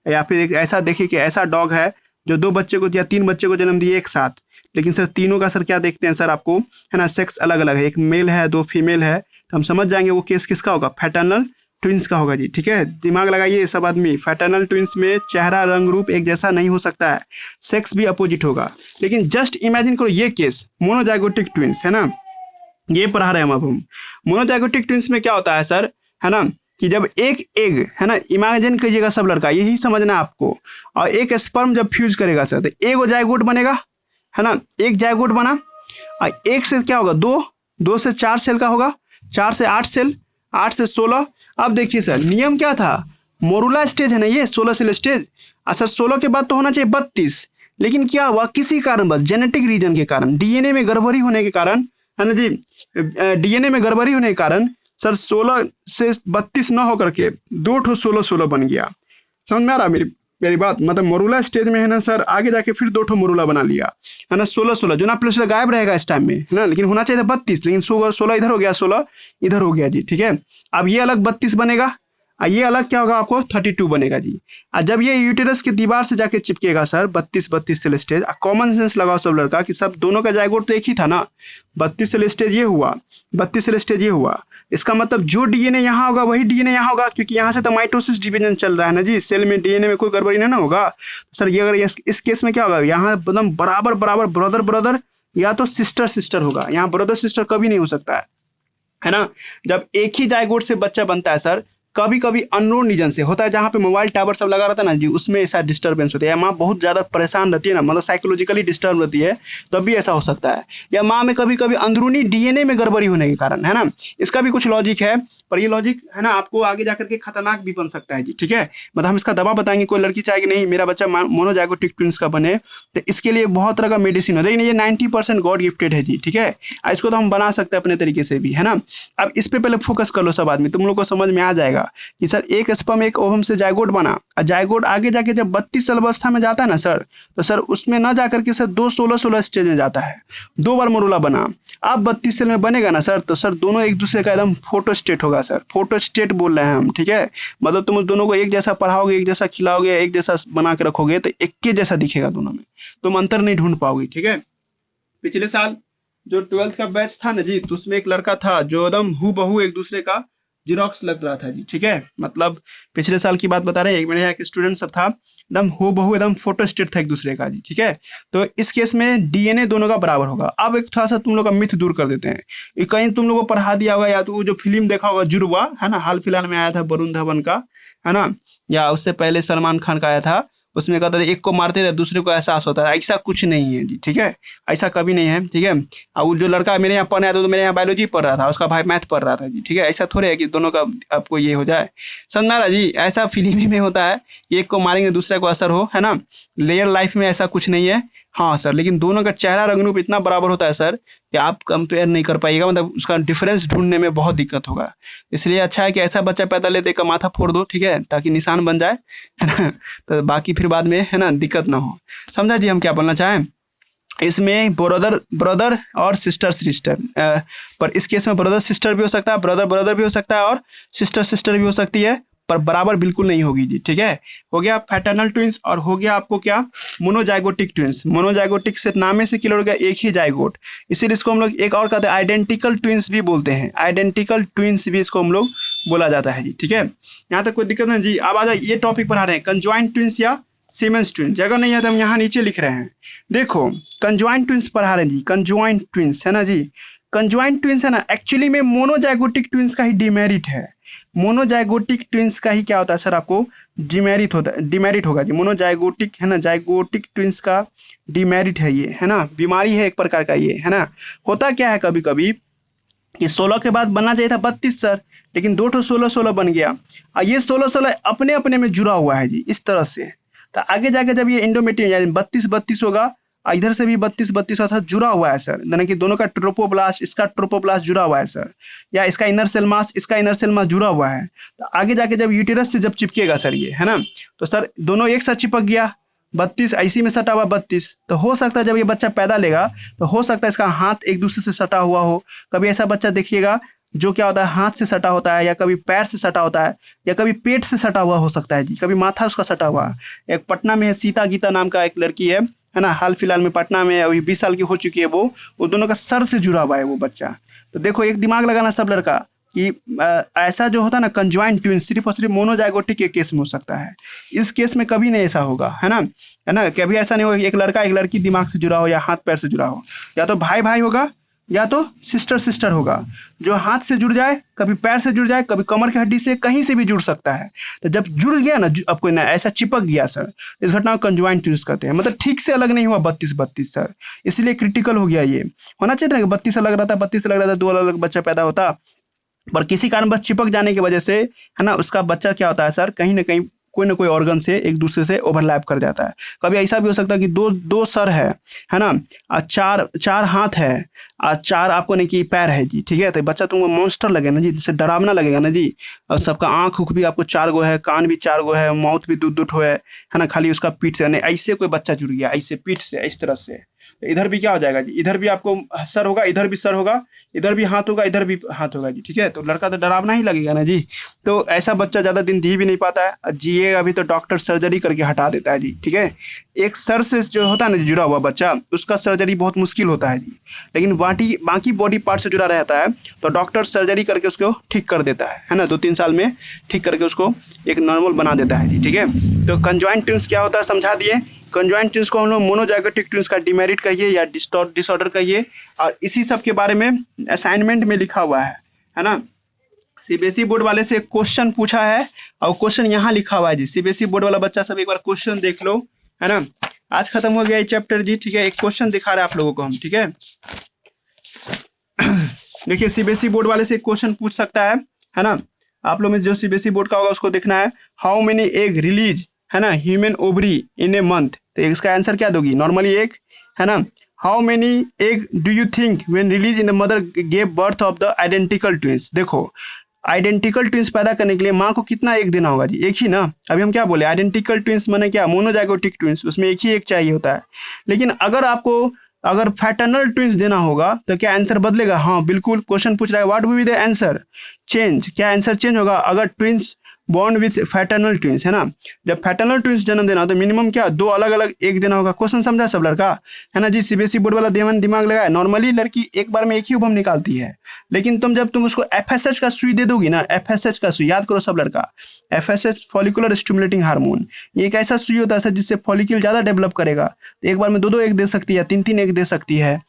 या फिर एक ऐसा देखिए कि ऐसा डॉग है जो 2 बच्चे को या 3 बच्चे को जन्म दिए एक साथ, लेकिन सर तीनों का सर क्या देखते हैं सर आपको, है ना, सेक्स अलग अलग है, एक मेल है 2 फीमेल है, तो हम समझ जाएंगे वो केस किसका होगा, फैटर्नल ट्विंस का होगा जी, ठीक है। दिमाग लगाइए सब आदमी, फैटर्नल ट्विंस में चेहरा रंग रूप एक जैसा नहीं हो सकता है, सेक्स भी अपोजिट होगा। लेकिन जस्ट इमेजिन करो ये केस मोनोजाइगोटिक ट्विंस, है ना, ये पढ़ा रहे हैं हम मोनोजाइगोटिक ट्विंस में क्या होता है सर, है ना, कि जब एक एग, है ना, इमेजिन कीजिएगा सब लड़का, यही समझना आपको, और एक स्पर्म जब फ्यूज करेगा सर तो एक जाइगोट बनेगा, है ना, एक जाइगोट बना, और एक से क्या होगा, 2 से 4 सेल का होगा, 4 से 8 सेल, 8 से 16। अब देखिए सर नियम क्या था, मोरुला स्टेज है ना ये 16 सेल स्टेज, अच्छा 16 के बाद तो होना चाहिए 32, लेकिन क्या हुआ, किसी कारण बस जेनेटिक रीजन के कारण, डीएनए में गड़बड़ी होने के कारण, है ना जी, डीएनए में गड़बड़ी होने के कारण सर 16 से 32 ना होकर के 2 ठो 16-16 बन गया। समझ में आ रहा मेरी बात? मतलब मोरूला स्टेज में है ना सर, आगे जाके फिर 2 ठो मोरूला बना लिया है ना, 16-16 जो ना प्लस गायब रहेगा इस टाइम में है ना, लेकिन होना चाहिए था 32, लेकिन 16 इधर हो गया, 16 इधर हो गया जी। ठीक है, अब ये अलग 32 बनेगा, ये अलग क्या होगा आपको 32 बनेगा जी। और जब ये यूटेरस की दीवार से जाके चिपकेगा sir 32 cell stage, common sense लगाओ सब लड़का कि सब दोनों का जाइगोट तो एक ही था ना, 32 सेल स्टेज ये हुआ, 32 सेल स्टेज ये हुआ, इसका मतलब जो डीएनए यहाँ होगा वही डीएनए यहाँ होगा, क्योंकि यहाँ से तो माइटोसिस डिवीजन चल रहा है ना जी, सेल में डीएनए में कोई गड़बड़ी ना होगा। तो सर ये अगर इस केस में क्या होगा, यहाँ एकदम बराबर बराबर ब्रदर ब्रदर या तो सिस्टर सिस्टर होगा, यहाँ ब्रदर सिस्टर कभी नहीं हो सकता है ना। जब एक ही जाइगोट से बच्चा बनता है सर, कभी कभी अननोन रीजन से होता है, जहाँ पे मोबाइल टावर सब लगा रहता है ना जी, उसमें ऐसा डिस्टर्बेंस होता है, या माँ बहुत ज़्यादा परेशान रहती है ना, मतलब साइकोलॉजिकली डिस्टर्ब रहती है, तब भी ऐसा हो सकता है, या माँ में कभी कभी अंदरूनी डीएनए में गड़बड़ी होने के कारण, है ना। इसका भी कुछ लॉजिक है, पर ये लॉजिक है ना आपको आगे जाकर के खतरनाक भी बन सकता है जी। ठीक है, मतलब हम इसका दवा बताएंगे, कोई लड़की चाहेगी नहीं मेरा बच्चा मोनोजाइगोटिक ट्विंस का बने, तो इसके लिए बहुत तरह का मेडिसिन होता है, लेकिन ये 90% गॉड गिफ्टेड है जी। ठीक है, इसको तो हम बना सकते हैं अपने तरीके से भी, है ना। अब इस पे पहले फोकस कर लो सब आदमी, तुम लोग को समझ में आ जाएगा कि सर एक स्पर्म एक ओवम से जाइगोट बना, और जाइगोट आगे जाके जब 32 सेल अवस्था में जाता है ना सर, तो सर उसमें ना जाकर के सर 2 16-16 स्टेज में जाता है, 2 बार मोरूला बना, अब 32 सेल में बनेगा ना सर, तो सर दोनों एक दूसरे का एकदम फोटो स्टेट होगा सर, फोटो स्टेट बोल रहे हैं हम। ठीक है, मतलब तुम दोनों को एक जैसा पढ़ाओगे, एक जैसा खिलाओगे, एक जैसा बना के रखोगे, तो एक के जैसा दिखेगा दोनों में, तुम अंतर नहीं ढूंढ पाओगे। ठीक है, पिछले साल जो 12th का बैच था ना जी, तो उसमें एक लड़का था जो एकदम हूबहू एक दूसरे का जिरोक्स लग रहा था जी। ठीक है, मतलब पिछले साल की बात बता रहे हैं, एक मेरे यहाँ एक स्टूडेंट सब था, एकदम हूबहू एकदम फोटो स्टेट था एक दूसरे का जी। ठीक है, तो इस केस में डीएनए दोनों का बराबर होगा। अब एक थोड़ा सा तुम लोग का मिथ दूर कर देते हैं, ये कहीं तुम लोगों को पढ़ा दिया होगा, या तो वो जो फिल्म देखा होगा जुड़वा, है ना, हाल फिलहाल में आया था वरुण धवन का, है ना, या उससे पहले सलमान खान का आया था, उसमें कहता था एक को मारते थे दूसरे को एहसास होता है, ऐसा कुछ नहीं है जी। ठीक है, ऐसा कभी नहीं है। ठीक है, और वो जो लड़का मेरे यहाँ पढ़ने आया था, तो मेरे यहाँ बायोलॉजी पढ़ रहा था, उसका भाई मैथ पढ़ रहा था जी। ठीक है, ऐसा थोड़े है कि दोनों का आपको ये हो जाए, समझ रहा जी, ऐसा फिल्म में होता है, एक को मारेंगे दूसरे को असर हो, है ना, रियल लाइफ में ऐसा कुछ नहीं है। हाँ सर, लेकिन दोनों का चेहरा रंग रूप इतना बराबर होता है सर कि आप कंपेयर नहीं कर पाइएगा, मतलब उसका डिफरेंस ढूंढने में बहुत दिक्कत होगा। इसलिए अच्छा है कि ऐसा बच्चा पैदा लेते का माथा फोड़ दो, ठीक है, ताकि निशान बन जाए, है ना, तो बाकी फिर बाद में, है ना, दिक्कत ना हो। समझा जी हम क्या बोलना चाहें? इसमें ब्रदर ब्रदर और सिस्टर सिस्टर, पर इस केस में ब्रदर सिस्टर भी हो सकता है, ब्रदर ब्रदर भी हो सकता है, और सिस्टर सिस्टर भी हो सकती है, पर बराबर बिल्कुल नहीं होगी जी। ठीक है, हो गया पैटर्नल ट्विंस, और हो गया आपको क्या, मोनोजाइगोटिक ट्विंस। मोनोजाइगोटिक से नामे से क्लियर हो गया, एक ही जाइगोट, इसीलिए इसको हम लोग एक और कहते हैं आइडेंटिकल ट्विंस भी बोलते हैं, आइडेंटिकल ट्विंस भी इसको हम लोग बोला जाता है जी। ठीक है, यहाँ तक कोई दिक्कत नहीं जी। अब आ जाए ये टॉपिक पढ़ा रहे हैं कंजॉइंट ट्विंस या सीमेंस ट्विंस, जगह नहीं है तो हम यहाँ नीचे लिख रहे हैं, देखो कंजॉइंट ट्विंस पढ़ा रहे हैं जी, कंजॉइंट ट्विंस है ना जी, कंजॉइंट ट्विंस है ना, एक्चुअली में मोनोजाइगोटिक ट्विंस का ही डिमेरिट है। मोनोजाइगोटिक ट्विंस का ही क्या होता है सर, आपको डिमेरिट होता है, डिमेरिट होगा जी। मोनोजाइगोटिक है ना, जाइगोटिक ट्विंस का डिमेरिट है ये, है ना, बीमारी है एक प्रकार का ये, है ना। होता क्या है कभी कभी कि 16 के बाद बनना चाहिए था 32 सर, लेकिन 2 ठो 16-16 बन गया, और ये 16-16 अपने अपने में जुड़ा हुआ है जी, इस तरह से। तो आगे जाके जब ये एंडोमेट्रियम यानी 32-32 होगा, इधर से भी 32-32 था, जुड़ा हुआ है सर, यानी कि दोनों का ट्रोपोब्लास्ट, इसका ट्रोपोब्लास्ट जुड़ा हुआ है सर, या इसका इनर सेल मास, इसका इनर सेल मास जुड़ा हुआ है। तो आगे जाके जब यूटेरस से जब चिपकेगा सर ये, है ना, तो सर दोनों एक साथ चिपक गया, 32 ऐसी में सटा हुआ 32, तो हो सकता है जब ये बच्चा पैदा लेगा तो हो सकता है इसका हाथ एक दूसरे से सटा हुआ हो। कभी ऐसा बच्चा देखिएगा जो क्या होता है, हाथ से सटा होता है, या कभी पैर से सटा होता है, या कभी पेट से सटा हुआ हो सकता है जी, कभी माथा उसका सटा हुआ है। एक पटना में सीता गीता नाम का एक लड़की है ना, हाल फिलहाल में पटना में अभी 20 साल की हो चुकी है, वो दोनों का सर से जुड़ा हुआ है वो बच्चा। तो देखो एक दिमाग लगाना सब लड़का कि ऐसा जो होता है ना कंजॉइंट ट्विंस, सिर्फ और सिर्फ मोनोजाइगोटिक के केस में हो सकता है, इस केस में कभी नहीं ऐसा होगा, है ना, कभी ऐसा नहीं होगा कि एक लड़का एक लड़की दिमाग से जुड़ा हो या हाथ पैर से जुड़ा हो, या तो भाई भाई होगा या तो सिस्टर सिस्टर होगा। जो हाथ से जुड़ जाए, कभी पैर से जुड़ जाए, कभी कमर की हड्डी से, कहीं से भी जुड़ सकता है। तो जब जुड़ गया ना, अब कोई ना ऐसा चिपक गया सर, इस घटना को कंजॉइंट ट्विंस कहते हैं। मतलब ठीक से अलग नहीं हुआ 32-32 सर, इसलिए क्रिटिकल हो गया। ये होना चाहिए ना कि 32 अलग रहता, 32 अलग रहता, 2 अलग अलग बच्चा पैदा होता, पर किसी कारण बस चिपक जाने की वजह से, है ना, उसका बच्चा क्या होता है सर, कहीं ना कहीं कोई ना कोई ऑर्गन से एक दूसरे से ओवरलैप कर जाता है। कभी ऐसा भी हो सकता है कि दो सर है ना, चार हाथ है, 4 आपको नहीं कि पैर है जी, ठीक है। तो बच्चा तुमको मॉन्स्टर लगे ना जी, जिससे डरावना लगेगा ना जी। और सबका आँख उख भी आपको 4 गो है, कान भी 4 गो है, माउथ भी दो ठो है ना, खाली उसका पीठ से नहीं, ऐसे कोई बच्चा जुड़ गया ऐसे पीठ से इस तरह से, तो इधर भी क्या हो जाएगा जी, इधर भी आपको सर होगा, इधर भी सर होगा, इधर भी हाथ होगा, इधर भी हाथ होगा जी, ठीक है। तो लड़का तो डरावना ही लगेगा ना जी। तो ऐसा बच्चा ज़्यादा दिन जी भी नहीं पाता है, और जिएगा भी तो डॉक्टर सर्जरी करके हटा देता है जी, ठीक है। एक सर से जो होता है ना जुड़ा हुआ बच्चा, उसका सर्जरी बहुत मुश्किल होता है जी। लेकिन बाकी बाकी बॉडी पार्ट से जुड़ा रहता है तो डॉक्टर सर्जरी करके उसको ठीक कर देता है ना, 2-3 साल में ठीक करके उसको एक नॉर्मल बना देता है जी, ठीक है। तो कंजॉइंट ट्विंस क्या होता है समझा दिए। कंजॉइंट ट्विंस को हम लोग मोनोजाइगोटिक ट्विंस का डिमेरिट कहिए या डिसऑर्डर कहिए, और इसी सब के बारे में असाइनमेंट में लिखा हुआ है ना। सीबीएसई बोर्ड वाले से एक क्वेश्चन पूछा है और क्वेश्चन यहाँ लिखा हुआ है जी। सीबीएसई बोर्ड वाला बच्चा सब एक बार क्वेश्चन देख लो, है ना। आज खत्म हो गया ये चैप्टर जी, ठीक है। एक क्वेश्चन दिखा रहे हैं आप लोगों को हम, ठीक है। देखिए सीबीएसई बोर्ड वाले से एक क्वेश्चन पूछ सकता है ना। आप लोग में जो सीबीएसई बोर्ड का होगा उसको देखना है। हाउ मेनी एग रिलीज, है ना, human ovary in a month. तो इसका आंसर क्या दोगी, नॉर्मली एग, है ना। How many egg do you think when release in the mother gave birth of the identical twins. देखो आइडेंटिकल ट्विंस पैदा करने के लिए माँ को कितना एग देना होगा जी, एक ही ना। अभी हम क्या बोले, आइडेंटिकल ट्विंस माने क्या, मोनोजाइगोटिक ट्विंस, उसमें एक ही एग चाहिए होता है। लेकिन अगर फैटर्नल ट्विंस देना होगा तो क्या आंसर बदलेगा, हाँ बिल्कुल। क्वेश्चन पूछ रहा है what will be the answer change, क्या आंसर चेंज होगा अगर ट्विंस बॉन्ड विथ फैटर्नल ट्विंस, है ना। जब फैटर्नल ट्विंस जन्म देना तो मिनिमम क्या 2 अलग अलग एग देना होगा। क्वेश्चन समझा सब लड़का, है ना जी। सीबीएसई बोर्ड वाला दिमाग लगाया। नॉर्मली लड़की एक बार में एक ही उभम निकालती है, लेकिन जब तुम उसको एफएसएच का सुई दे दोगी ना, एफएसएच का सुई याद करो सब लड़का, एफएसएच फॉलिकुलर स्टिमुलेटिंग हार्मोन, ये एक ऐसा सुई होता है जिससे फॉलिक्यूल ज्यादा डेवलप करेगा। तो एक बार में 2-2 एग दे सकती है, 3-3 एग दे सकती है।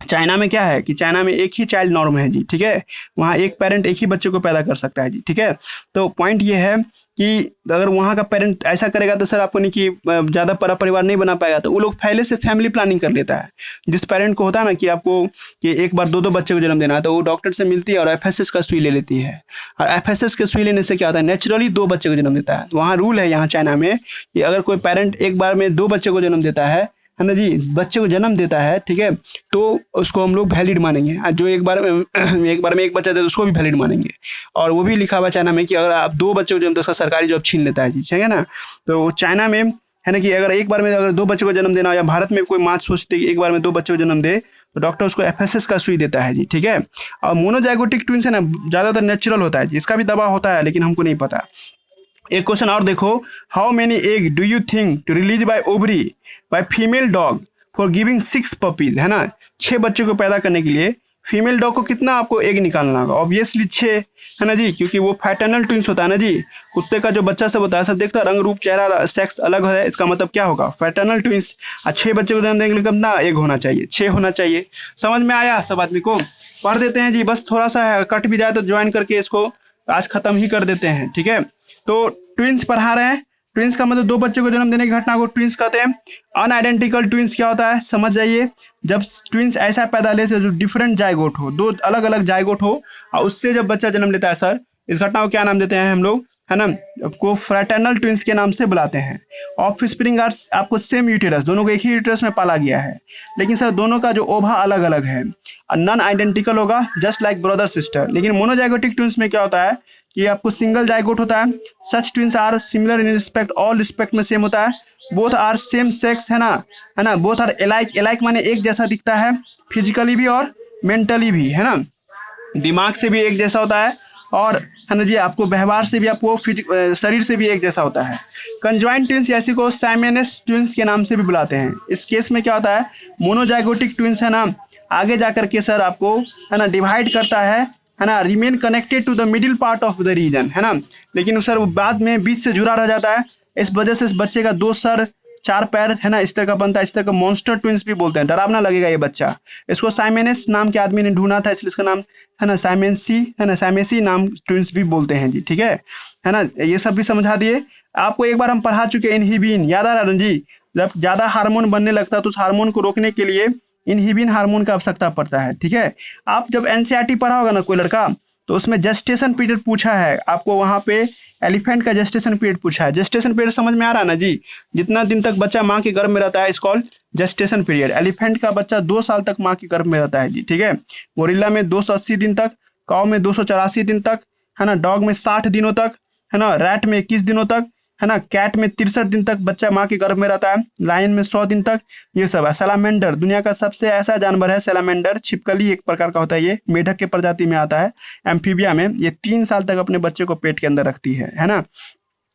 चाइना में क्या है कि चाइना में एक ही चाइल्ड नॉर्म है जी, ठीक है। वहाँ एक पेरेंट एक ही बच्चे को पैदा कर सकता है जी, ठीक है। तो पॉइंट ये है कि अगर वहाँ का पेरेंट ऐसा करेगा तो सर आपको नहीं कि ज़्यादा बड़ा परिवार नहीं बना पाएगा, तो वो लोग पहले से फैमिली प्लानिंग कर लेता है। जिस पेरेंट को होता है ना कि आपको कि एक बार 2-2 बच्चे को जन्म देना है, तो वो डॉक्टर से मिलती है और एफएसएस का सुई ले लेती है। और एफएसएस के सुई लेने से क्या होता है, नेचुरली 2 बच्चे को जन्म देता है। तो वहाँ रूल है यहाँ चाइना में कि अगर कोई पेरेंट एक बार में 2 बच्चे को जन्म देता है ना जी, बच्चे को जन्म देता है, ठीक है, तो उसको हम लोग वैलिड मानेंगे। जो एक बार में एक बच्चा दे तो उसको भी वैलिड मानेंगे। और वो भी लिखा हुआ चाइना में कि अगर आप 2 बच्चे को जन्म तो उसका सरकारी जॉब छीन लेता है जी, ठीक है ना। तो चाइना में है ना कि अगर एक बार में अगर 2 बच्चों को जन्म देना, या भारत में कोई माँ सोचती है कि एक बार में 2 बच्चों को जन्म दे, तो डॉक्टर उसको एफएसएस का सुई देता है जी, ठीक है। और मोनोजाइगोटिक ट्विंस है ना, ज़्यादातर नेचुरल होता है जी, इसका भी दवा होता है लेकिन हमको नहीं पता। एक क्वेश्चन और देखो, how many egg do you think to release by ovary by female dog for giving 6 puppies, है ना। 6 बच्चों को पैदा करने के लिए फीमेल डॉग को कितना आपको एग निकालना होगा, ऑब्वियसली 6, है ना जी, क्योंकि वो फैटर्नल ट्विंस होता है ना जी। कुत्ते का जो बच्चा सब होता है सब देखता है रंग रूप चेहरा सेक्स अलग है, इसका मतलब क्या होगा, फैटर्नल ट्विंस। 6 बच्चों को जन्म देने के लिए कितना एग होना चाहिए, 6 होना चाहिए। समझ में आया सब आदमी को, पढ़ देते हैं जी, बस थोड़ा सा कट भी जाए तो ज्वाइन करके इसको आज खत्म ही कर देते हैं, ठीक है। तो ट्विंस पढ़ा रहे हैं, ट्विंस का मतलब 2 बच्चों को जन्म देने की घटना को ट्विंस कहते हैं। अनआइडेंटिकल ट्विंस क्या होता है समझ जाइए, जब ट्विंस ऐसा पैदा ले से जो डिफरेंट जाइगोट हो, 2 अलग अलग जाइगोट हो और उससे जब बच्चा जन्म लेता है सर, इस घटना को क्या नाम देते हैं हम लोग, है ना, को फ्रैटर्नल ट्विंस के नाम से बुलाते हैं। ऑफ स्प्रिंग आर आपको सेम यूटेरस, दोनों को एक ही यूटेरस में पाला गया है, लेकिन सर दोनों का जो ओभा अलग अलग है। नॉन आइडेंटिकल होगा जस्ट लाइक ब्रदर सिस्टर। लेकिन मोनोजाइगोटिक ट्विंस में क्या होता है कि आपको सिंगल जाइगोट होता है। Such twins are similar in respect, all respect में सेम होता है। बोथ आर सेम सेक्स, है ना, बोथ आर एलाइक माने एक जैसा दिखता है, फिजिकली भी और मेंटली भी, है ना, दिमाग से भी एक जैसा होता है, और है ना जी आपको व्यवहार से भी, आपको शरीर से भी एक जैसा होता है। कंजॉइंट ट्विंस ऐसी को साइमेनस ट्विंस के नाम से भी बुलाते हैं। इस केस में क्या होता है, मोनोजाइगोटिक ट्विंस है ना, आगे जाकर के सर आपको है ना डिवाइड करता है ना, remain connected to the middle part of the region, है ना, लेकिन सर वो बाद में बीच से जुड़ा रह जाता है। इस वजह से इस बच्चे का 2 सर 4 पैर, है ना, इस तरह का बनता है। इस तरह का मॉन्स्टर ट्विंस भी बोलते हैं, डरावना लगेगा ये बच्चा। इसको साइमेनस नाम के आदमी ने ढूंढा था, इसलिए इसका नाम है ना साइमेसी नाम ट्विंस भी बोलते हैं जी, ठीक है ना। ये सब भी समझा दिए आपको, एक बार हम पढ़ा चुके इनहिबिन, याद आ रहा है जी। जब ज्यादा हार्मोन बनने लगता है तो उस हार्मोन को रोकने के लिए इनहिबिन हार्मोन का आवश्यकता पड़ता है, ठीक है। आप जब एनसीईआरटी पढ़ा होगा ना कोई लड़का, तो उसमें जेस्टेशन पीरियड पूछा है आपको, वहाँ पे एलिफेंट का जेस्टेशन पीरियड पूछा है। जेस्टेशन पीरियड समझ में आ रहा है ना जी? जितना दिन तक बच्चा माँ के गर्भ में रहता है इस कॉल्ड जेस्टेशन पीरियड। एलिफेंट का बच्चा 2 साल तक माँ के गर्भ में रहता है जी, ठीक है। गोरिल्ला में 280 दिन तक, काऊ में 284 दिन तक, है ना, डॉग में 60 दिनों तक, है ना, रैट में 21 दिनों तक, है ना, कैट में 63 दिन तक बच्चा माँ के गर्भ में रहता है, लायन में 100 दिन तक, ये सब है। सैलामेंडर दुनिया का सबसे ऐसा जानवर है, सैलामेंडर, छिपकली एक प्रकार का होता है, ये मेढक के प्रजाति में आता है। एम्फीबिया में ये 3 साल तक अपने बच्चे को पेट के अंदर रखती है ना।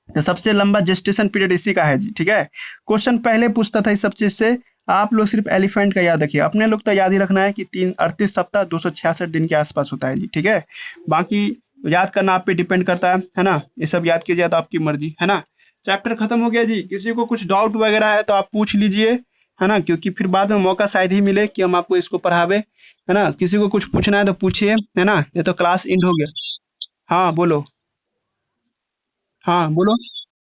तो सबसे लंबा जेस्टेशन पीरियड इसी का है जी, ठीक है। क्वेश्चन पहले पूछता था इस सब चीज से, आप लोग सिर्फ एलिफेंट का याद रखिए, अपने लोग तो याद ही रखना है कि 38 सप्ताह 266 दिन के आसपास होता है जी, ठीक है। बाकी याद करना आप पे डिपेंड करता है ना। ये सब याद कीजिए तो आपकी मर्जी, है ना। चैप्टर खत्म हो गया जी। किसी को कुछ डाउट वगैरह है तो आप पूछ लीजिए, है ना, क्योंकि फिर बाद में मौका शायद ही मिले कि हम आपको इसको पढ़ावे, है ना। किसी को कुछ पूछना है तो पूछिए, है ना, ये तो क्लास एंड हो गया। हाँ बोलो। हाँ बोलो।